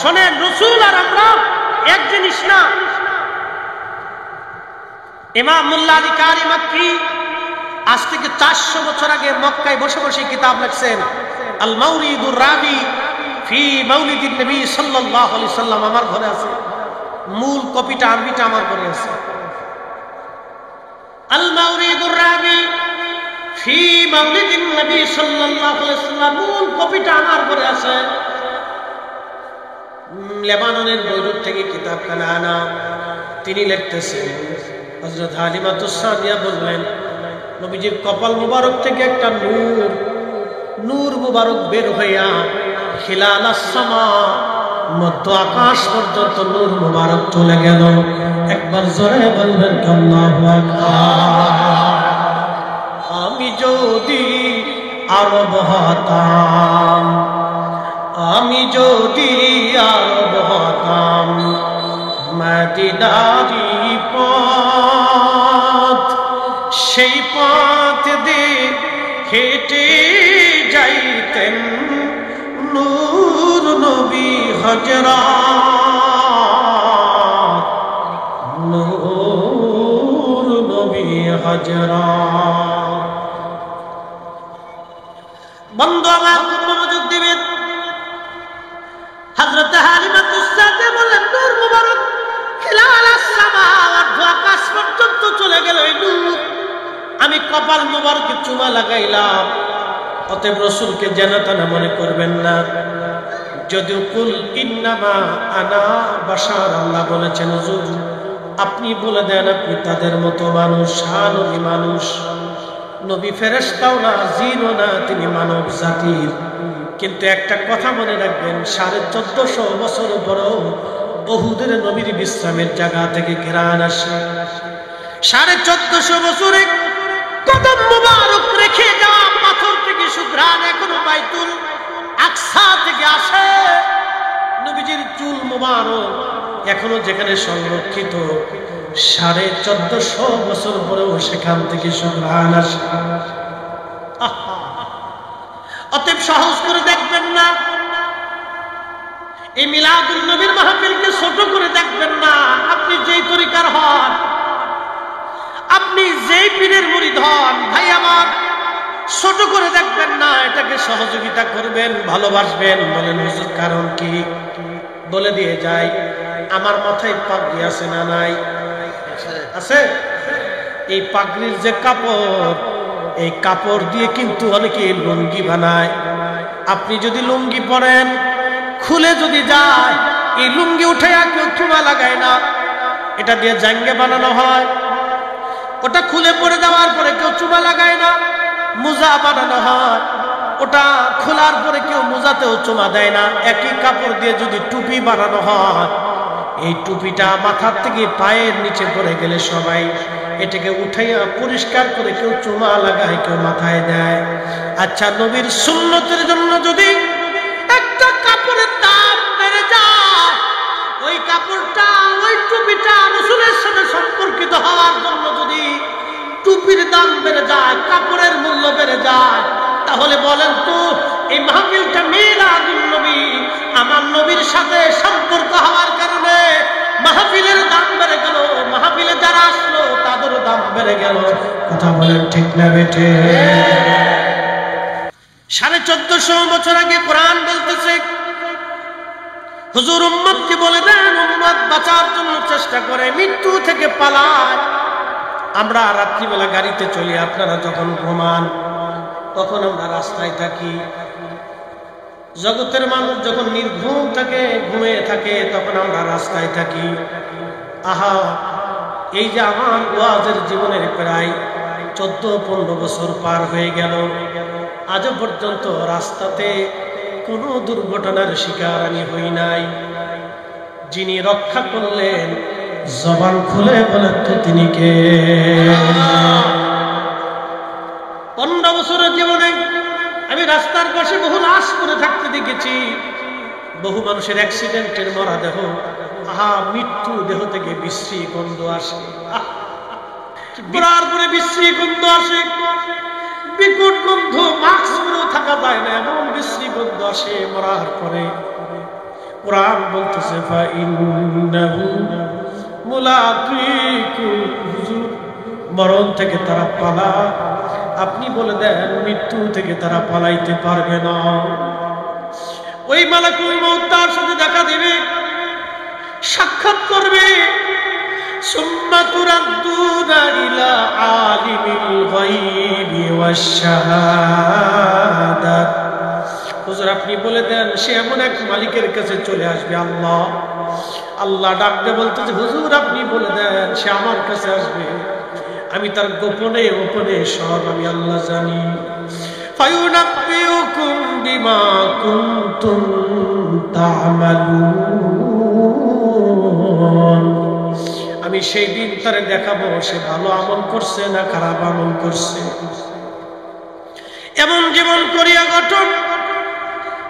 S1: শোনেন, রাসূল আর আমরা এক জিনিস না। ইমাম মুল্লা আলী কারি মক্কি আজ থেকে 400 বছর আগে মক্কায় বসে বসে কিতাব লিখছেন, আল মাওরিদুর রাবি ফি মাউলিদিন নবী সাল্লাল্লাহু আলাইহি সাল্লাম আমার ঘরে আছে, মূল কপিটা আরবিটা আমার ঘরে আছে। আল মাউরিদুর রাবি ফি মাউলিদিন নবী সাল্লাল্লাহু আলাইহি সাল্লাম, মূল কপিটা আমার ঘরে আছে। লেবাননের বৈরুত থেকে কিতাবখানা আনা। তিনি লিখতেছেন, হযরত হালিমাতুস সাদিয়া বললেন, নবীজির কপাল মুবারক থেকে একটা নূর মুবারক বের হইয়া খিলালাস সামা, মধ্য আকাশ পর্যন্ত নূর মুবারক চলে গেল। একবার জোরে বলবেন আল্লাহু আকবার। আমি যদি আরব হতাম, আমি যদি আরব হতাম, মদিনারি পথ, সেই পথ দিয়ে হেঁটে যাইতেন নূর নবী হযরত, নূর নবী হযরত। বন্ধু আমার মনোযোগ দিবেন। হযরত হালিমাতুস সাদিয়া বলেন, নূর মুবারক খিলালাস সামা, অর্ধ আকাশ পর্যন্ত চলে গেল এই নূর। আমি কপাল মুবারকে চুমা লাগাইলাম। অতএব রাসূলকে জানাতানা মনে করবেন না। যদিও কুল ইন্নামা আনা বাশার, আল্লাহ বলেছেন হুজুর আপনি বলে দেন আপনি তাদের মতো মানুষ, নবী মানুষ, নবী ফেরেশতাও না, জিনও না, তিনি মানব জাতির। কিন্তু একটা কথা মনে রাখবেন, 1450 বছর পরেও উহুদের নবীর বিশ্রামের জায়গা থেকে ঘেরান আসে। 1450 বছরে কদম মুবারক রেখে যাওয়া পাথর থেকে সুঘ্রাণ এখনো বাইতুল আকসা থেকে আসে। নবীজির চুল মুবারক এখনো যেখানে সংরক্ষিত, 1450 বছর পরেও সেখান থেকে সুঘ্রাণ আসে। অতএব সহজ করে দেখবেন না, এই মিলাদুন নবীর মাহফিলকে ছোট করে দেখবেন না। আপনি যেই তরিকার হন, আপনি যেই পীরের মুরিদ হন, ভাই আমার, ছোট করে দেখবেন না, এটাকে সহযোগিতা করবেন, ভালোবাসবেন। বলেন হুজুর কারণ কি? বলে দিয়ে যাই, আমার মাথায় পাগড়ি আছে না নাই? আছে। এই পাগড়ির যে কাপড়, এই কাপড় দিয়ে কিন্তু অনেকে লুঙ্গি বানায়। আপনি যদি লুঙ্গি পরেন, খুলে যদি যায়, এই লুঙ্গি উঠে কেউ চুমা লাগায় না, এটা দিয়ে জাঙ্গে বানানো হয়। ওটা খুলে পড়ে যাওয়ার পরে কেউ চুমা লাগায় না, মোজা বানানো হয়। ওটা খোলার পরে কেউ মোজাতেও চুমা দেয় না। একই কাপড় দিয়ে যদি টুপি বানানো হয়, এই টুপিটা মাথার থেকে পায়ের নিচে পড়ে গেলে সবাই এটাকে উঠাইয়া পরিষ্কার করে কেউ চুমা লাগায়, কেউ মাথায় দেয়। আচ্ছা, নবীর সুন্নতের জন্য যদি একটা কাপড়ের দাম বেড়ে যায়, ওই কাপড়টা, ওই টুপিটা রাসূলের সাথে সম্পর্কিত হওয়ার জন্য যদি টুপির দাম বেড়ে যায়, কাপড়ের মূল্য বেড়ে যায়, তাহলে বলেন তো এই মাহফিলটা মিলাদুন নবী আমার নবীর সাথে সম্পর্ক হওয়ার কারণে মাহফিলের দাম বেড়ে গেল, মাহফিলে যারা আসলো তাদেরও দাম বেড়ে গেল। কথা বলেন ঠিক না বেঠে? 1450 বছর আগে কোরআন বলতেছে, হুজুর উম্মতকে বলে দেন, উম্মত বাঁচার জন্য চেষ্টা করে, মৃত্যু থেকে পালায়। আমরা রাত্রিবেলা গাড়িতে চলি, আপনারা যখন ঘুমান তখন আমরা রাস্তায় থাকি। জগতের মানুষ যখন নির্ঘুম থাকে, ঘুমিয়ে থাকে, তখন আমরা রাস্তায় থাকি। আহা, এই যে আমার ওয়াজের জীবনের প্রায় 14-15 বছর পার হয়ে গেল, আজও পর্যন্ত রাস্তাতে কোনো দুর্ঘটনার শিকার আমি হই নাই। যিনি রক্ষা করলেন, জবান খুলে বলেন তো তিনি কে? 15 বছরের জীবনে আমি রাস্তার পাশে বহু লাশ পড়ে থাকতে দেখেছি, বহু মানুষের অ্যাক্সিডেন্টের মরা দেহ। আহা, মৃত্যু দেহ থেকে বিশ্রী গন্ধ আসে, মরার পরে বিশ্রী গন্ধ আসে, বিকট গন্ধ, মাস্ক পরেও থাকা যায় না, এমন বিশ্রী গন্ধ আসে মরার পরে। কোরআন বলতেছে, ফাইন্নাহু মুলাকিকুম, মরণ থেকে তারা পালায়। আপনি বলে দেন মৃত্যু থেকে তারা পালাইতে পারবে না। ওই মালাকুল মউত তার সাথে দেখা দেবে, সাক্ষাৎ করবে। সুম্মা তুরাদ্দুনা ইলা আলিমিল গায়বি ওয়াশ শাহাদা। হুজুর আপনি বলে দেন, সে এমন এক মালিকের কাছে চলে আসবে। আল্লাহ আল্লাহ ডাকতে বলতেছে, হুজুর আপনি বলে দেন, সে আমার কাছে আসবে, আমি তার গোপনে গোপনে সব আমি আল্লাহ জানি। ফায়ুনাব্বিউকুম বিমা কুনতুম তা'মালুন। আমি সেই দিন তারে দেখাবো সে ভালো আমল করছে না খারাপ আমল করছে। এমন জীবন করিয়া গঠন,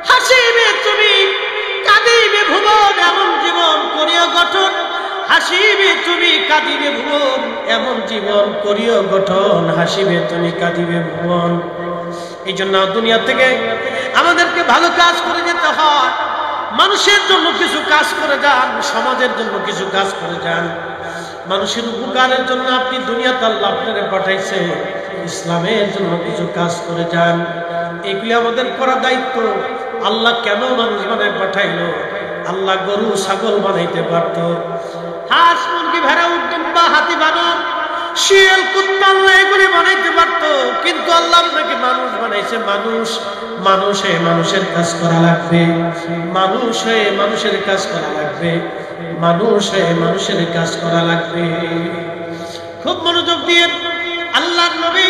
S1: হাসিবে তুমি কাঁদিবে ভুবন। এমন জীবন করিয়া গঠন, হাসিবে তুমি কাঁদিবে ভুবন। এমন জীবন করিয়া গঠন, হাসিবে তুমি কাঁদিবে ভুবন। এই জন্য দুনিয়া থেকে আমাদেরকে ভালো কাজ করে যেতে হয়। মানুষের জন্য কিছু কাজ করে যান, সমাজের জন্য কিছু কাজ করে যান। মানুষের উপকারের জন্য আপনি দুনিয়াতে আল্লাহ আপনাকে পাঠাইছে, ইসলামের জন্য কিছু কাজ করে যান। এগুলি আমাদের করা দায়িত্ব। আল্লাহ কেন মানুষ বানায় পাঠাইলো? আল্লাহ গরু ছাগল বানাইতে পারত, হাঁস মুরগি ভেড়া উট দুম্বা হাতি বানর শিয়াল কুত্তা আল্লাহ এগুলি বানাইতে পারত, কিন্তু আল্লাহ আপনাকে মানুষ বানাইছে। মানুষ হয়ে মানুষের কাজ করা লাগবে, মানুষ হয়ে মানুষের কাজ করা লাগবে, মানুষ হয়ে মানুষের কাজ করা লাগবে। খুব মনোযোগ দিয়ে আল্লাহর নবী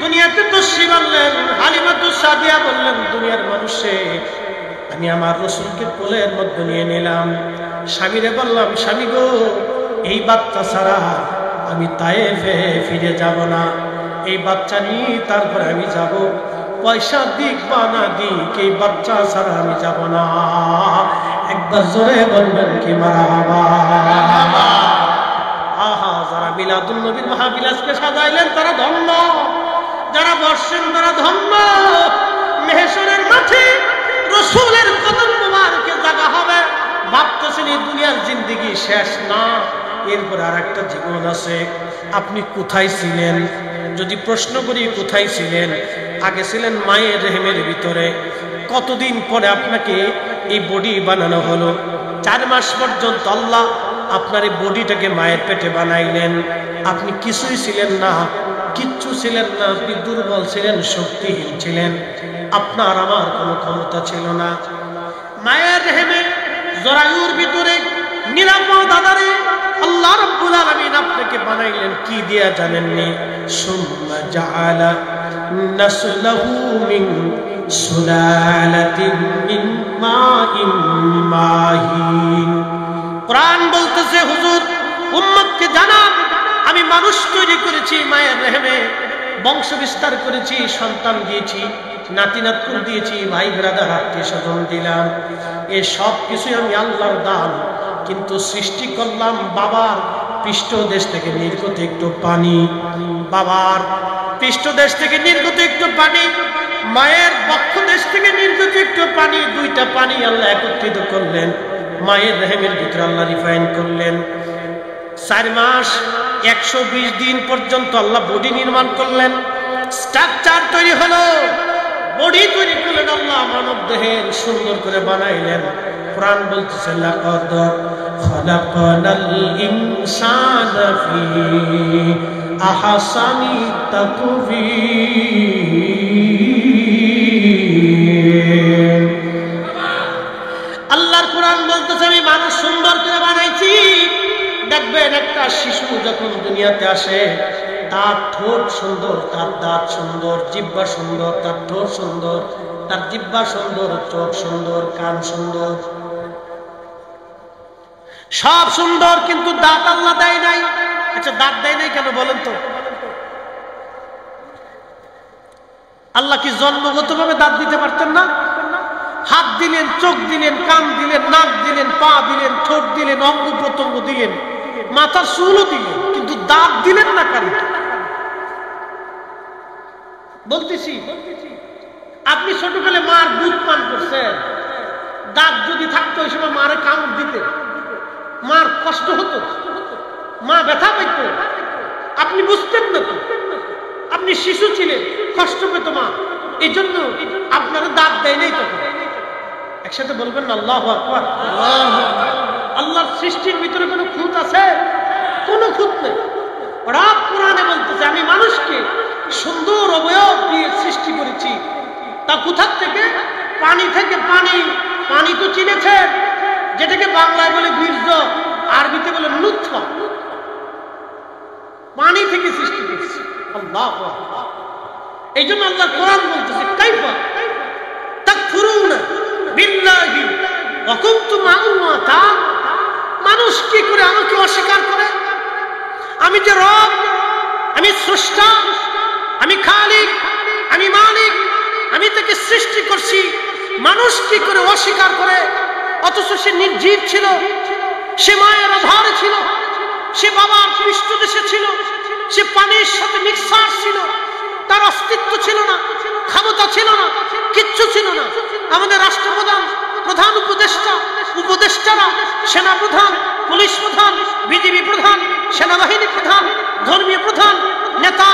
S1: দুনিয়াতে তশরিফ আনলেন। হালিমাতুস সাদিয়া বললেন, দুনিয়ার মানুষে আমি আমার রাসূলকে কোলের মধ্যে নিয়ে নিলাম। স্বামীরে বললাম, স্বামী গো, এই বাচ্চা ছাড়া আমি তায়েফে ফিরে যাব না। এই বাচ্চা নিয়ে তারপরে আমি যাব। পয়সা দিক বা না দিক, এই বাচ্চা ছাড়া আমি যাব না। একবার জোরে বলবেন কি মারহাবা। আহা, যারা মিলাদুন নবীর মাহফিলকে সাজাইলেন তারা ধন্য, যারা বর্ষেন তারা ধন্য। মেহশরের মাঠে রাসূলের কদম মুবারকে জায়গা হবে। ভাবতেছেন এই দুনিয়ার জিন্দেগি শেষ না, এরপর আর একটা জীবন আছে। আপনি কোথায় ছিলেন? যদি প্রশ্ন করি কোথায় ছিলেন? আগে ছিলেন মায়ের রেহেমের ভিতরে। কতদিন পরে আপনাকে এই বডি বানানো হলো? 4 মাস পর্যন্ত আল্লাহ আপনার এই বডিটাকে মায়ের পেটে বানাইলেন। আপনি কিছুই ছিলেন না, কিচ্ছু ছিলেন না। আপনি দুর্বল ছিলেন, শক্তিহীন ছিলেন, আপনার আমার কোনো ক্ষমতা ছিল না। মায়ের রেহেমে জরায়ুর ভিতরে নিরাপদ আধারে আল্লাহ রাব্বুল আলামিন আপনাকে বানাইলেন কি দিয়া জানেননি? সুম্মা জাআলা নাসলাহু মিন সুলালাতিন মিন মাইন মাহিন। কোরআন বলতেছে, হুজুর উম্মতকে জানান, আমি মানুষ তৈরি করেছি মায়ের রেহেমে, বংশ বিস্তার করেছি, সন্তান দিয়েছি, নাতি নাতকুন দিয়েছি, ভাই ব্রাদার আত্মীয় স্বজন দিলাম। এ সব কিছুই আমি আল্লাহর দান। কিন্তু সৃষ্টি করলাম বাবার পৃষ্ঠদেশ থেকে নির্গত একটু পানি, বাবার পৃষ্ঠদেশ থেকে নির্গত একটু পানি, মায়ের বক্ষদেশ থেকে নির্গত একটু পানি, দুইটা পানি আল্লাহ একত্রিত করলেন। মায়ের রেহেমের ভিতরে আল্লাহ রিফাইন করলেন। 4 মাস 120 দিন পর্যন্ত আল্লাহ বডি নির্মাণ করলেন। স্ট্রাকচার তৈরি হলো, বডি তৈরি করলেন আল্লাহ, মানব দেহের সুন্দর করে বানাইলেন। কোরআন বলতেছে, লাকাদ খালাকানাল ইনসানা ফি আহসানি তাকবীর। আল্লাহর কোরআন বলতেছে, আমি মানুষ সুন্দর করে বানাইছি। দেখবেন একটা শিশু যখন দুনিয়াতে আসে, তার ঠোঁট সুন্দর, তার দাঁত সুন্দর, জিহ্বা সুন্দর, তার ঠোঁট সুন্দর, তার জিহ্বা সুন্দর, চোখ সুন্দর, কান সুন্দর, সব সুন্দর, কিন্তু দাঁত আল্লাহ দেয় নাই। আচ্ছা, দাঁত দেয় নাই কেন বলেন তো? আল্লাহ কি জন্মগতভাবে দাঁত দিতে পারতেন না? হাত দিলেন, চোখ দিলেন, কান দিলেন, নাক দিলেন, পা দিলেন, ঠোঁট দিলেন, অঙ্গ প্রত্যঙ্গ দিলেন, মাথার চুলও দিলেন, কিন্তু দাঁত দিলেন না কেন? বলতেছি, আপনি ছোটবেলায় মার দুধ পান করছেন, দাঁত যদি থাকতো ওই সময় মারে কামড় দিতে, মার কষ্ট হতো, মা ব্যথা পেত, আপনি বুঝতেন না তো, আপনি শিশু ছিলেন, কষ্ট পেত মা, এই জন্য আপনারা দাঁত দেয় নাই তখন। একসাথে বলবেন না আল্লাহু আকবার। আল্লাহর সৃষ্টির ভিতরে কোনো খুঁত আছে? কোনো খুঁত নেই। রব কোরআনে বলতেছে আমি মানুষকে সুন্দর অবয়ব দিয়ে সৃষ্টি করেছি। তা কোথা থেকে? পানি থেকে। পানি পানি তো চিনেছেন, যেটাকে বাংলায় বলে বীর্য, আরবিতে বলে নুতফা। পানি থেকে সৃষ্টি করেছি। আল্লাহু আকবার। এই জন্য আল্লাহ কোরআন বলতেছে কাইফা তাকফুরুনা বিল্লাহি ওয়া কুনতুম আমওয়াতা। মানুষ কি করে আমাকে অস্বীকার করে? আমি যে রব, আমি স্রষ্টা, আমি খালিক, আমি মালিক, আমি তাকে সৃষ্টি করছি। মানুষ কি করে অস্বীকার করে? অথচ সে নির্জীব ছিল, সে মায়ের আধারে ছিল, সে বাবার পৃষ্ঠদেশে ছিল, সে পানির সাথে মিক্সার ছিল, তার অস্তিত্ব ছিল না, ক্ষমতা ছিল না, কিচ্ছু ছিল না। আমাদের রাষ্ট্রপ্রধান, প্রধান উপদেষ্টা, উপদেষ্টারা, সেনা প্রধান, পুলিশ প্রধান, বিজিবি প্রধান, সেনাবাহিনী প্রধান, ধর্মীয় প্রধান, নেতা,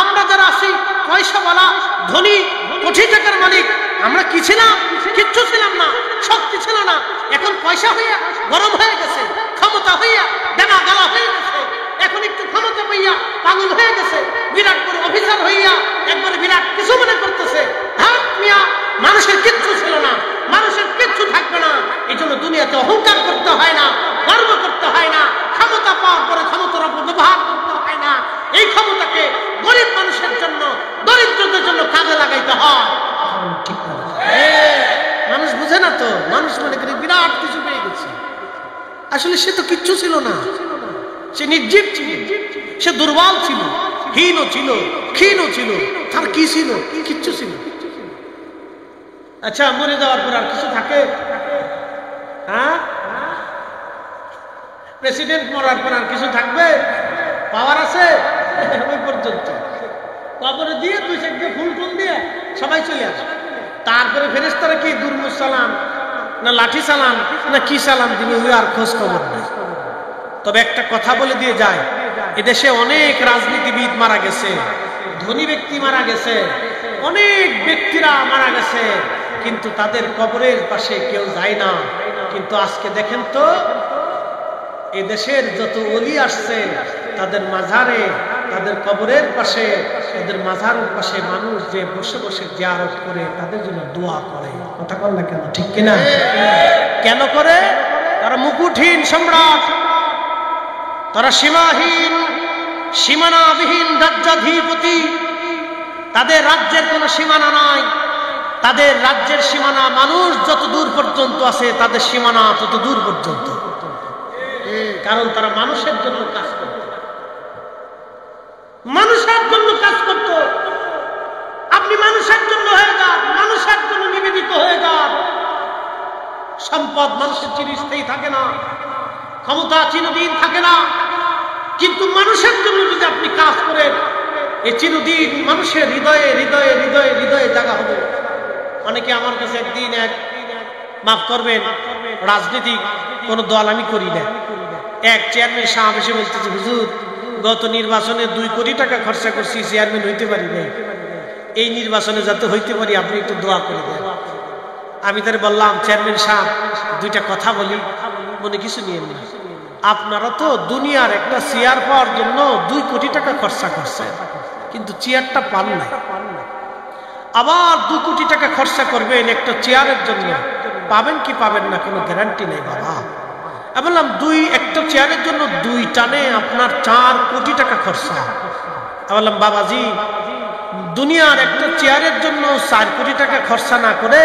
S1: আমরা যারা আছি পয়সাওয়ালা, ধনী, কোটি টাকার মালিক, আমরা কি ছিলাম? কিচ্ছু ছিলাম না, শক্তি ছিল না। এখন পয়সা হইয়া গরম হয়ে গেছে, ক্ষমতা হইয়া ডানা গালা হয়ে গেছে। এখন একটু ক্ষমতা পাইয়া পাগল হয়ে গেছে, বিরাট বড় অফিসার হইয়া একবারে বিরাট কিছু মনে করতেছে। হাত মিয়া, মানুষের কিচ্ছু ছিল না, মানুষের কিচ্ছু থাকবে না। এই জন্য দুনিয়াতে অহংকার করতে হয় না, গর্ব করতে হয় না, ক্ষমতা পাওয়ার পরে ক্ষমতার অপব্যবহার করতে হয় না। এই ক্ষমতাকে গরিব মানুষের জন্য, দরিদ্রদের জন্য কাজে লাগাইতে হয়। মানুষ বুঝে না তো, মানুষ মনে করে বিরাট কিছু পেয়ে গেছে। আসলে সে তো কিচ্ছু ছিল না, সে নির্জীব ছিল, সে দুর্বল ছিল, হীন ছিল, ক্ষীণ ছিল। তার কি ছিল? কিচ্ছু ছিল। আচ্ছা, মরে যাওয়ার পর আর কিছু থাকে? হ্যাঁ, প্রেসিডেন্ট মরার পর আর কিছু থাকবে? পাওয়ার আছে? ওই পর্যন্ত কবরে দিয়ে দুই চার দিয়ে ফুল টুল দিয়ে সবাই চলে আসে। তারপরে ফেরেশতারা কি দুরমুজ সালাম না লাঠি সালাম না কি সালাম দিবে, ওই আর খোঁজ খবর নেই। তবে একটা কথা বলে দিয়ে যায়, এদেশে অনেক রাজনীতিবিদ মারা গেছে, ধনী ব্যক্তি মারা গেছে, অনেক ব্যক্তিরা মারা গেছে, কিন্তু তাদের কবরের পাশে কেউ যায় না। কিন্তু আজকে দেখেন তো, এদেশের যত ওলি আসছে, তাদের মাজারে, তাদের কবরের পাশে, তাদের মাজারের পাশে মানুষ যে বসে বসে জিয়ারত করে, তাদের জন্য দোয়া করে। কথা বল না কেন? ঠিক কিনা? কেন করে? তারা মুকুটহীন সম্রাট, তারা সীমাহীন, সীমানাবিহীন রাজ্যাধিপতি। তাদের রাজ্যের কোনো সীমানা নাই, তাদের রাজ্যের সীমানা মানুষ যত দূর পর্যন্ত আছে, তাদের সীমানা তত দূর পর্যন্ত। কারণ তারা মানুষের জন্য কাজ করত, মানুষের জন্য কাজ করত। আপনি মানুষের জন্য হয়ে যান, মানুষের জন্য নিবেদিত হয়ে যান। সম্পদ মানুষের চিরস্থায়ী থাকে না, ক্ষমতা চিরদিন থাকে না, কিন্তু মানুষের জন্য যদি আপনি কাজ করেন, এই চিরদিন মানুষের হৃদয়ে হৃদয়ে হৃদয়ে হৃদয়ে জায়গা হবে। অনেকে আমার কাছে একদিন মাফ করবেন, রাজনীতিক কোন দল আমি করি না, এক চেয়ারম্যান সাহেব এসে বলতেছে, হুজুর গত নির্বাচনে 2 কোটি টাকা খরচা করছি, চেয়ারম্যান হইতে পারি নাই, এই নির্বাচনে যাতে হইতে পারি আপনি একটু দোয়া করে দেন। আমি তারে বললাম, চেয়ারম্যান সাহেব 2টা কথা বলি, মনে কিছু নিয়ে না। আপনারা তো দুনিয়ার একটা চেয়ার পাওয়ার জন্য 2 কোটি টাকা খরচা করছেন, কিন্তু চেয়ারটা পান না। আবার 2 কোটি টাকা খরচা করবেন একটা চেয়ারের জন্য, পাবেন কি পাবেন না কোনো গ্যারান্টি নেই বাবা। আমি বললাম, একটা চেয়ারের জন্য 2 টানে আপনার 4 কোটি টাকা খরচা। আমি বললাম, বাবাজি দুনিয়ার একটা চেয়ারের জন্য 4 কোটি টাকা খরচা না করে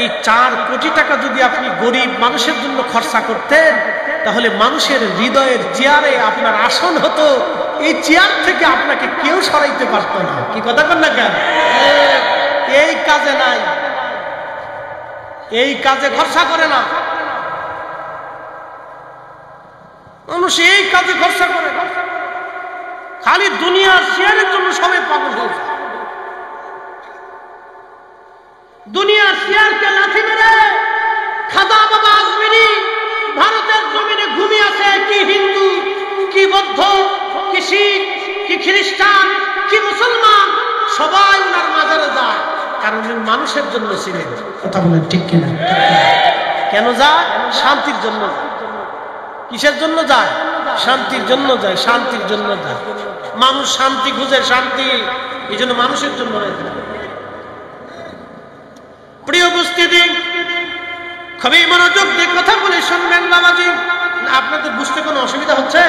S1: এই 4 কোটি টাকা যদি আপনি গরিব মানুষের জন্য খরচা করতেন, তাহলে মানুষের হৃদয়ের চেয়ারে আপনার আসন হতো, এই চেয়ার থেকে আপনাকে কেউ সরাইতে পারতো না। কি কথা বল না কেন? এই কাজে নাই, এই কাজে খরচা করে না মানুষ, এই কাজে খরচা করে খালি দুনিয়ার চেয়ারের জন্য সবাই পাগল হয়ে যায়। দুনিয়ার চেয়ারকে লাথি মেরে খাদা বাবা আজমিরি ভারতের জমিনে ঘুমিয়ে আছে, কি হিন্দু, কি বৌদ্ধ, কি শিখ, কি খ্রিস্টান, কি মুসলমান, সবাই ওনার মাজারে যায়। কারণ মানুষের জন্য ছিলেন। কথা বলেন ঠিক কিনা? কেন যায়? শান্তির জন্য। কিসের জন্য যায়? শান্তির জন্য যায়, শান্তির জন্য যায়। মানুষ শান্তি খুঁজে, শান্তি, এই জন্য মানুষের জন্য। প্রিয় উপস্থিতি, খুবই মনোযোগ দিয়ে কথা বলে শুনবেন বাবাজি। আপনাদের বুঝতে কোনো অসুবিধা হচ্ছে?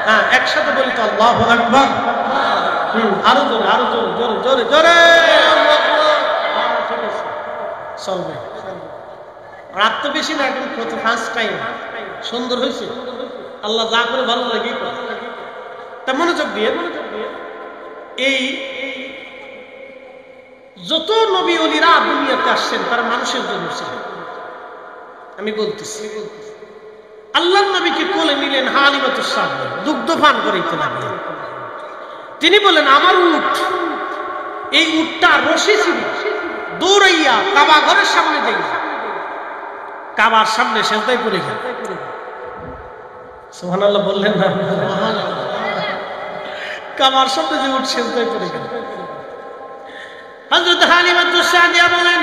S1: হ্যাঁ, একসাথে বলি তো আল্লাহু আকবার। আরো জোরে, আরো জোরে, জোরে জোরে জোরে। চলবে, রাত তো বেশি না, কিন্তু কত ফার্স্ট টাইম সুন্দর হয়েছে। আল্লাহ যা করে ভালো লাগে। তা মনোযোগ দিয়ে, এই যত নবী ওলিরা দুনিয়াতে আসছেন তারা মানুষের জন্য ছিলেন। আমি বলতেছি, আল্লাহর নবীকে কোলে নিলেন হালিমাতুস সাদিয়া, দুগ্ধ পান করাইতে লাগলেন। তিনি বলেন, আমার উট, এই উটটা রশি ছিল, দৌড়াইয়া কাবা ঘরের সামনে যাই, কাবার সামনে সেজদায় পড়ে গেল। সুবহানাল্লাহ বললেন না? কাবার সামনে যে উট সেজদায় পড়ে গেল। হযরত হালিমাতুস সাদিয়া বলেন,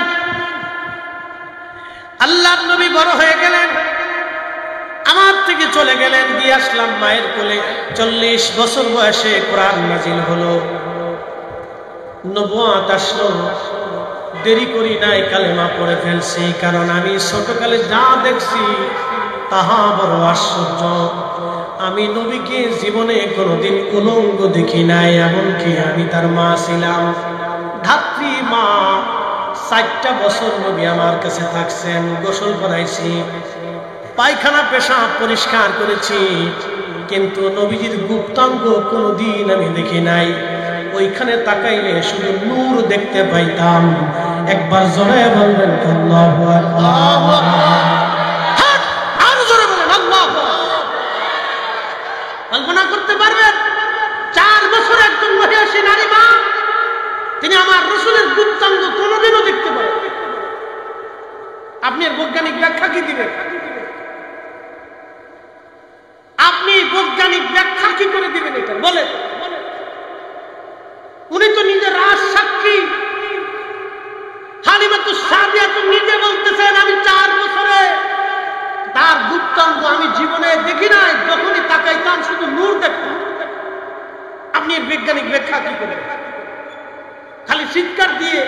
S1: আল্লাহর নবী বড় হয়ে গেলেন, আমার থেকে চলে গেলেন, দিয়ে আসলাম মায়ের কোলে। 40 বছর বয়সে কোরআন নাজিল হলো, নবুয়ত আসলো। দেরি করি নাই, কালেমা পড়ে ফেলছি। কারণ আমি ছোটকালে যা দেখছি তাহা বড় আশ্চর্য। আমি নবীকে জীবনে কোনোদিন উলঙ্গ দেখি নাই, এমনকি আমি তার মা ছিলাম, ধাত্রী মা। 4টা বছর নবী আমার কাছে থাকছেন, গোসল করাইছি, পায়খানা পেশাব পরিষ্কার করেছি, কিন্তু নবীজির গুপ্তাঙ্গ কোনোদিন আমি দেখি নাই। ওইখানে তাকাইলে শুধু নূর দেখতে পাইতাম। একবার জোরে বলবেন আল্লাহু আকবার। আর জোরে বলেন আল্লাহু আকবার। কল্পনা করতে পারবেন 4 বছর একজন মহিষী নারী মা, তিনি আমার রাসূলের গুপ্তাঙ্গ কোনোদিনও দেখতে পারেন। আপনি এর বৈজ্ঞানিক ব্যাখ্যা কি দিবেন? আপনি বৈজ্ঞানিক ব্যাখ্যা কি করে দিবেন এটা বলেন? উনি তো নিজে রাজ সাক্ষী। হালিমাতুস সাদিয়া তো নিজে বলতেছেন, আমি 4 বছরে তার গুপ্তাঙ্গ আমি জীবনে দেখি নাই, যখনই তাকাইতাম শুধু নূর দেখতাম। আপনি এর বৈজ্ঞানিক ব্যাখ্যা কি করবেন? খালি চিৎকার দিয়ে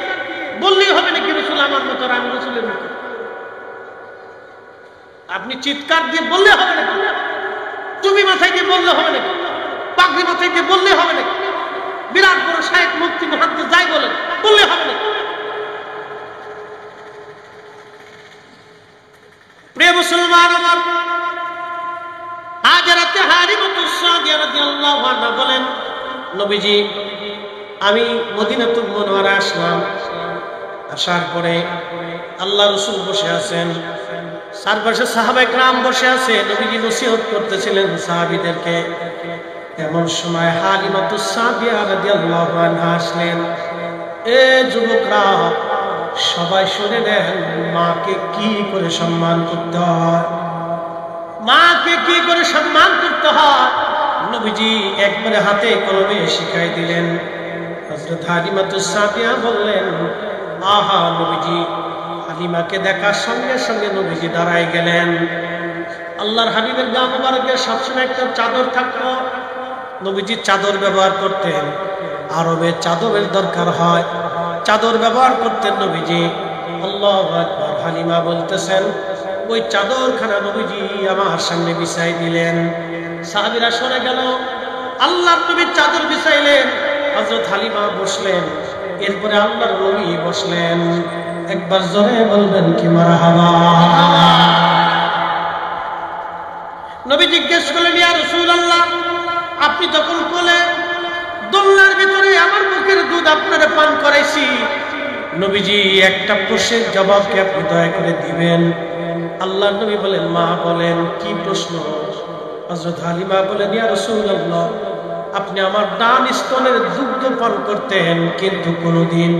S1: বললেই হবে নাকি রাসূল আমার মতো, আমি রাসূলের মতো? আপনি চিৎকার দিয়ে বললে হবে নাকি? টুপি মাথায় দিয়ে বললে হবে নাকি? পাগড়ি মাথায় দিয়ে বললে হবে নাকি? বিরাট বড় শায়েখ মুফতি মুহাদ্দিস যাই বলেন, বললে হবে নাকি? প্রিয় মুসলমান আমার, হাজরাতে হালিমাতুস সাদিয়া রাদিয়াল্লাহু আনহা বলেন, নবীজি আমি মদিনাতুল মুনাওয়ারা আসলাম। আসার পরে আল্লাহ রাসূল বসে আছেন, চারপাশে সাহাবায়ে কেরাম বসে আছে, নবীজি নসিহত করতেছিলেন সাহাবীদেরকে। এমন সময় হালিমাতুস সাদিয়া রাদিয়াল্লাহু আনহা আসলেন। এ যুবকরা সবাই শুনে নেন, মাকে কি করে সম্মান করতে হয়, মাকে কি করে সম্মান করতে হয় নবীজি একবারে হাতে কলমে শিখাই দিলেন। হযরত হালিমাতুস সাদিয়া বললেন, আহা নবীজি। হালিমাকে দেখার সঙ্গে সঙ্গে নবীজি দাঁড়ায় গেলেন। আল্লাহর হাবিবের গা মোবারকে সবসময় একটা চাদর থাকতো, নবীজি চাদর ব্যবহার করতেন। আরবে চাদরের দরকার হয়, চাদর ব্যবহার করতেন নবীজি। আল্লাহু আকবার। হালিমা বলতেছেন, ওই চাদরখানা নবীজি আমার সামনে বিছাই দিলেন। সাহাবীরা সরে গেল, আল্লাহর নবী চাদর বিছাইলেন, হযরত হালিমা বসলেন, এরপরে আল্লাহর নবী বসলেন। একবার জোরে বলবেন কি মারহাবা। নবী জিজ্ঞেস করলেন, ইয়া রাসূলুল্লাহ, আপনি যখন কোলে দোলনার ভিতরে আমার বুকের দুধ আপনারে পান করাইছি, নবীজি একটা প্রশ্নের জবাব কি আপনি দয়া করে দিবেন? আল্লাহর নবী বলেন, মা বলেন কি প্রশ্ন? হযরত হালিমা বলেন, ইয়া রাসূলুল্লাহ, আপনি আমার ডান স্তনের দুগ্ধ পান করতেন, কিন্তু কোনোদিন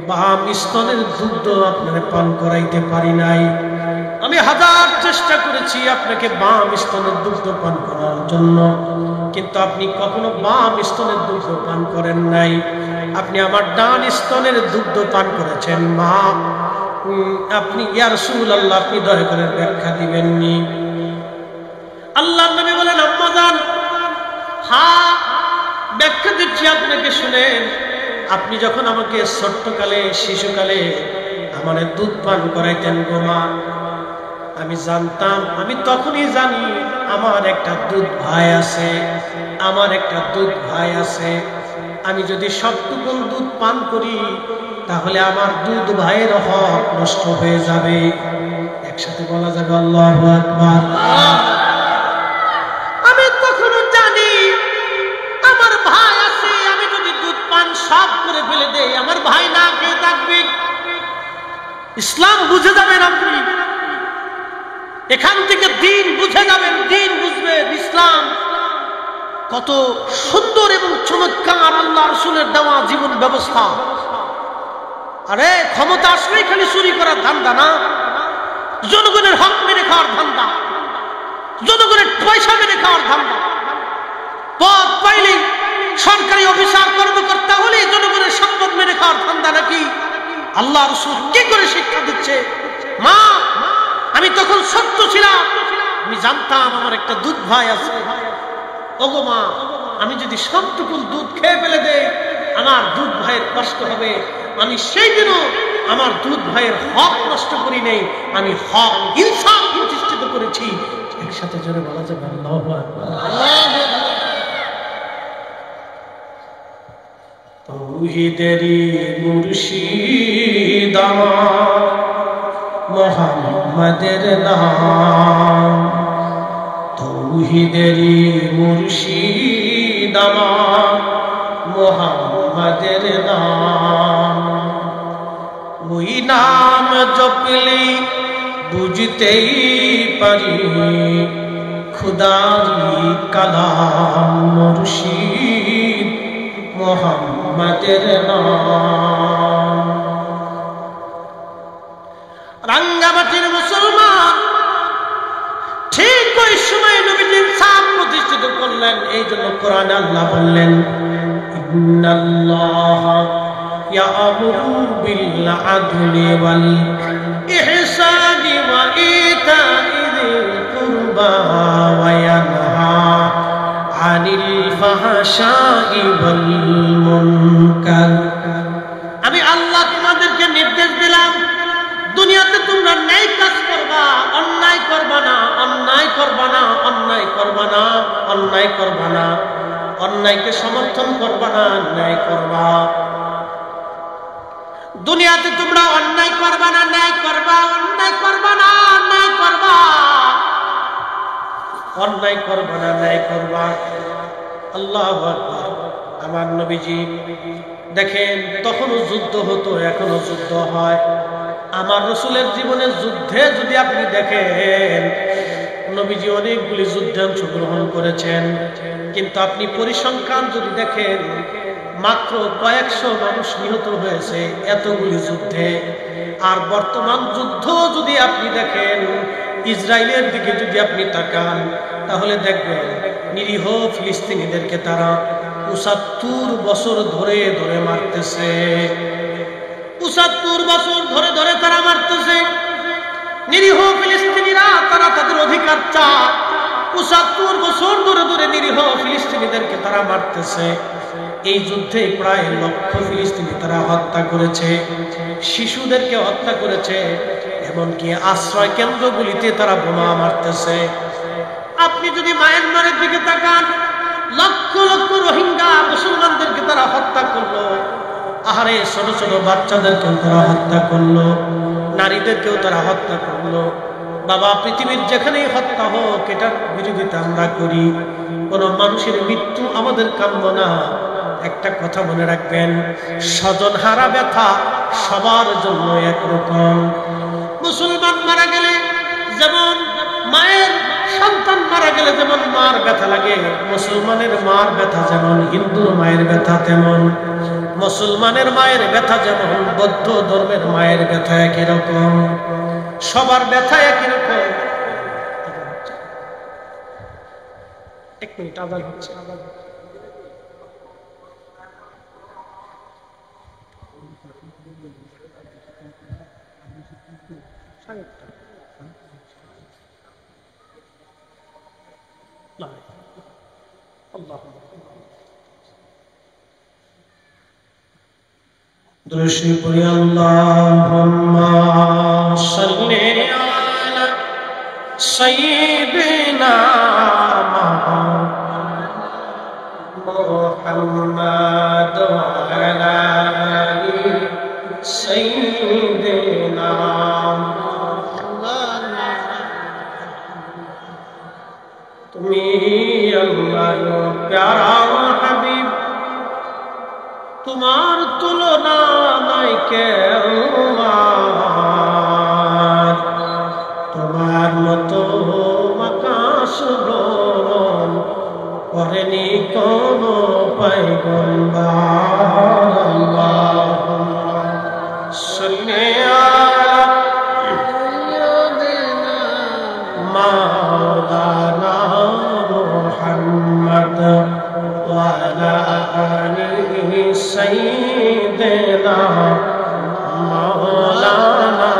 S1: বাম স্তনের দুগ্ধ আপনারে পান করাইতে পারি নাই। আমি 1000 চেষ্টা করেছি আপনাকে বাম স্তনের দুগ্ধ পান করার জন্য, কিন্তু আপনি কখনো বাম স্তনের দুগ্ধ পান করেন নাই। আপনি আমার ডান স্তনের দুগ্ধ পান করেছেন মা, আপনি ইয়া রাসূলুল্লাহ আপনি দয়া করে ব্যাখ্যা দিবেননি? আল্লাহর নবী বলেন আম্মা জান, হ্যাঁ ব্যাখ্যা দিচ্ছি আপনাকে, শুনেন। আপনি যখন আমাকে ছোট্টকালে শিশুকালে আমার দুধ পান করাইতেন গো মা, আমি জানতাম, আমি তখনই জানি আমার একটা দুধ ভাই আছে, আমার একটা দুধ ভাই আছে। আমি যদি সবটুকু দুধ পান করি তাহলে আমার দুধ ভাইয়ের হক নষ্ট হয়ে যাবে। একসাথে বলা যাবে আল্লাহু আকবার। আমি তখনও জানি আমার ভাই আছে, আমি যদি দুধ পান সব করে ফেলে দেই আমার ভাই না খেয়ে থাকবে। ইসলাম বুঝে যাবেন আপনি, এখান থেকে দিন বুঝে যাবেন, দিন বুঝবেন ইসলাম কত সুন্দর এবং চমৎকার আল্লাহ রাসূলের দেওয়া জীবন ব্যবস্থা। আরে ক্ষমতা আসলেই খালি চুরি করার ধান্দা না, জনগণের হক মেরে খাওয়ার ধান্দা, জনগণের পয়সা মেরে খাওয়ার ধান্দা। পদ পাইলেই সরকারি অফিসার কর্মকর্তা হলে জনগণের সম্পদ মেরে খাওয়ার ধান্দা নাকি? আল্লাহ রাসূল কি করে শিক্ষা দিচ্ছে? মা আমি তখন ছোট্ট ছিলাম, আমি জানতাম আমার একটা দুধ ভাই আছে। ওগো মা, আমি যদি সবটুকু দুধ খেয়ে ফেলে দেই আমার দুধ ভাইয়ের কষ্ট হবে। আমি সেই দিনও আমার দুধ ভাইয়ের হক নষ্ট করি নেই, আমি হক ইনসাফ প্রতিষ্ঠিত করেছি। একসাথে জোরে বলা যাবে আল্লাহু আকবার। তাওহীদেরই মুর্শিদ আমার মুহাম্মাদের নাম, তাওহীদেরই মুর্শিদ আমার মুহাম্মাদের নাম। ওই নাম জপলে বুঝতেই পারি খুদারি কালাম, মুর্শিদ মুহাম্মাদের নাম। রাঙ্গামাটির মুসলমান ঠিক ওই সময় নবীজি ইনসাফ প্রতিষ্ঠিত করলেন। এই জন্য কোরআনে আল্লাহ বললেন ইন্নাল্লাহা ইয়া'মুরু বিল আদলি ওয়াল ইহসানি ওয়া ইতা'i যিল কুরবা ওয়া ইয়ানহা আনিল ফাহশাই ওয়াল মুনকার। আমি আল্লাহ তোমাদেরকে নির্দেশ দিলাম দুনিয়াতে তোমরা ন্যায় কাজ করবা, অন্যায় করবা না, অন্যায় করবা না, অন্যায় করবা না, অন্যায় করবা না, অন্যায়কে সমর্থন করবা না, ন্যায় করবা। দুনিয়াতে তোমরা অন্যায় করবা না, ন্যায় করবা, অন্যায় করবা না, ন্যায় করবা, অন্যায় করবা না, ন্যায় করবা। আল্লাহু আকবার। আমার নবীজি দেখেন তখনও যুদ্ধ হতো, এখনো যুদ্ধ হয়। আমার রাসূলের জীবনের যুদ্ধে যদি আপনি দেখেন নবীজি অনেকগুলি যুদ্ধে অংশগ্রহণ করেছেন, কিন্তু আপনি পরিসংখ্যান যদি দেখেন মাত্র কয়েকশো মানুষ নিহত হয়েছে এতগুলি যুদ্ধে। আর বর্তমান যুদ্ধ যদি আপনি দেখেন, ইসরায়েলের দিকে যদি আপনি তাকান তাহলে দেখবেন নিরীহ ফিলিস্তিনিদেরকে তারা ৭৫ বছর ধরে ধরে মারতেছে। ৭৫ বছর ধরে ধরে তারা মারতেছে। নিরীহ ফিলিস্তিনিরা তারা তাদের অধিকার চায়। ৭৫ বছর ধরে ধরে নিরীহ ফিলিস্তিনিদেরকে তারা মারতেছে। এই যুদ্ধে প্রায় ১ লক্ষ ফিলিস্তিনি তারা হত্যা করেছে, শিশুদেরকে হত্যা করেছে, এমনকি আশ্রয় কেন্দ্রগুলিতে তারা বোমা মারতেছে। আপনি যদি মায়ানমারের দিকে তাকান, লক্ষ লক্ষ রোহিঙ্গা মুসলমানদেরকে তারা হত্যা করলো। আহারে ছোট ছোট বাচ্চাদেরকেও তারা হত্যা করলো, নারীদেরকেও তারা হত্যা করলো। বাবা পৃথিবীর যেখানেই হত্যা হোক এটার বিরোধিতা আমরা করি। কোন মানুষের মৃত্যু আমাদের কাম্য না। একটা কথা মনে রাখবেন, স্বজন হারা ব্যথা সবার জন্য একরকম। মুসলমান মারা গেলে যেমন মায়ের সন্তান মারা গেলে যেমন মার ব্যথা লাগে, মুসলমানের মার ব্যথা যেমন হিন্দুর মায়ের ব্যথা তেমন, মুসলমানের মায়ের ব্যথা যেমন বৌদ্ধ ধর্মের মায়ের ব্যথা একই রকম, সবার ব্যথা একই রকম। 1 মিনিট আবার হচ্ছে। দুরূদ পড়ি আল্লাহুম্মা সাল্লি আলা সাইয়্যিদিনা মুহাম্মাদ ওয়া আলা আলি সাইয়্যিদিনা। তুমি আল্লাহর প্যারা হাবিব, তোমার তুলনা নাই কেউ, তোমার মতো আকাশ ভ্রমণ করেনি কোন পয়গম্বর। আল্লাহুম্মা সাল্লি আলা সাইয়্যিদিনা মাওলানা মুহাম্মদ ওয়া আলা আলি সাইয়্যিদিনা মাওলানা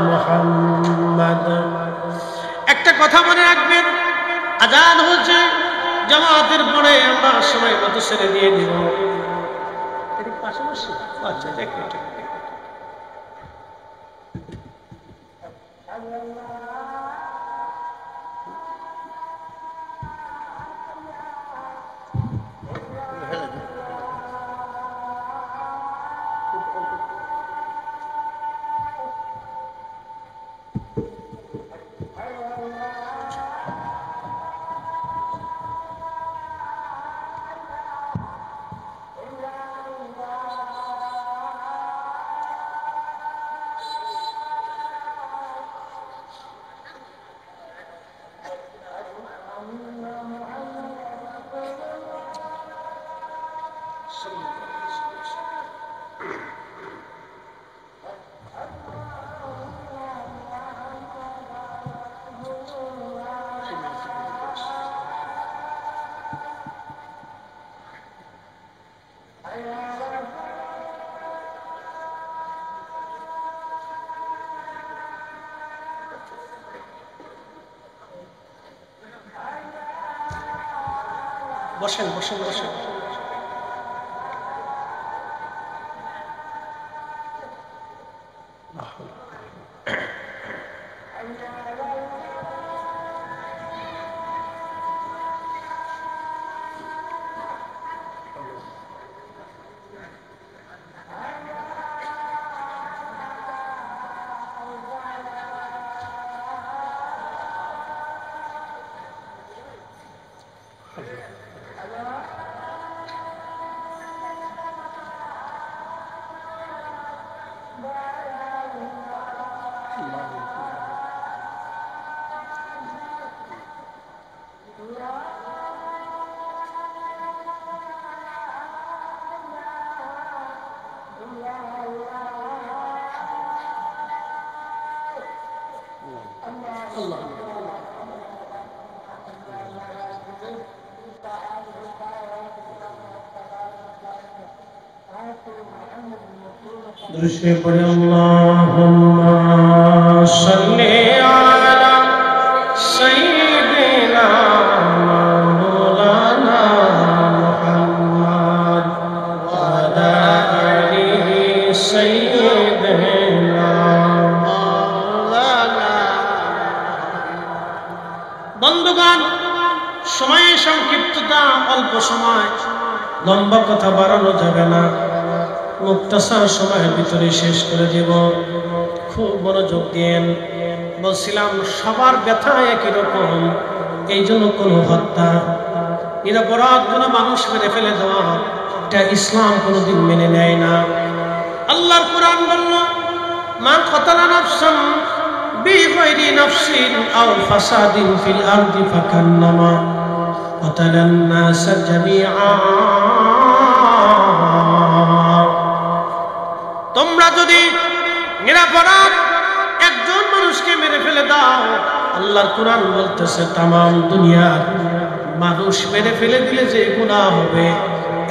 S1: মুহাম্মদ। একটা কথা মনে রাখবেন, আযান হচ্ছে, জামাতের পরে আমরা সময় মতো ছেড়ে দিয়ে দিব। এর পাশাপাশি আচ্ছা দেখো ঠিক বসেন বসেন বসেন। দুরূদ পড়ি আল্লাহুম্মা সাল্লি আলা সাইয়্যিদিনা মাওলানা মুহাম্মদ ওয়া আলা আলি সাইয়্যিদিনা মাওলানা। বন্ধুগণ, সময়ের সংক্ষিপ্ততা, অল্প সময়, লম্বা কথা বাড়ানো যাবে না, মুক্তাসার সময়ের ভিতরে শেষ করে দেব। খুব মনোযোগ দিয়েন। বলছিলাম সবার ব্যথা একই রকম, এই জন্য কোনো হত্যা, নিরপরাধ কোনো মানুষ মেরে ফেলে দেওয়া এটা ইসলাম কোনোদিন মেনে নেয় না। আল্লাহর কোরআন বলল, মা কাতালা নাফসান বিগাইরি নাফসিন আও ফাসাদিন ফিল আরদি ফাকান্নামা কাতালান নাস জামিআ। তোমরা যদি নিরপরাধ একজন মানুষকে মেরে ফেলে দাও, আল্লাহর কোরআন বলতেছে তামাম দুনিয়ার মানুষ মেরে ফেলে দিলে যে গুনাহ হবে,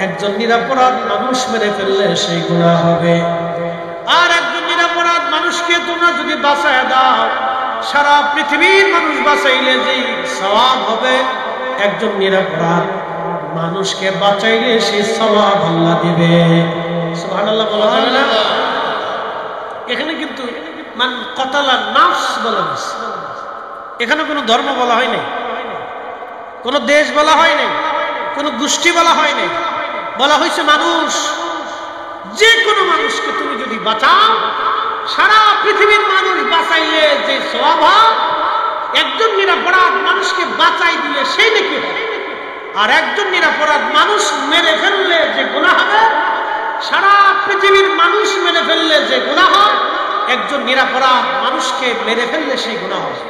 S1: একজন নিরপরাধ মানুষ মেরে ফেললে সেই গুনাহ হবে। আর একজন নিরপরাধ মানুষ মানুষকে তোমরা যদি বাঁচায় দাও, সারা পৃথিবীর মানুষ বাঁচাইলে যে সওয়াব হবে, একজন নিরপরাধ মানুষকে বাঁচাইলে সেই সওয়াব আল্লাহ দিবে। সুবহানাল্লাহ বলা যাবে না? এখানে কিন্তু মান কতালা নাফস বলা হয়েছে। এখানে কোনো ধর্ম বলা হয় নাই, কোনো দেশ বলা হয় নাই, কোনো গোষ্ঠী বলা হয় নাই, বলা হয়েছে মানুষ। যে কোনো মানুষকে তুমি যদি বাঁচাও, সারা পৃথিবীর মানুষ বাঁচাইলে যে সওয়াব, একজন নিরপরাধ মানুষকে বাঁচাই দিলে সেই নাকি হয়। আর একজন নিরপরাধ মানুষ মেরে ফেললে যে গুনাহ হবে, সারা পৃথিবীর মানুষ মেরে ফেললে যে গুনাহ হয়, একজন নিরপরাধ মানুষকে মেরে ফেললে সেই গুনাহ হবে।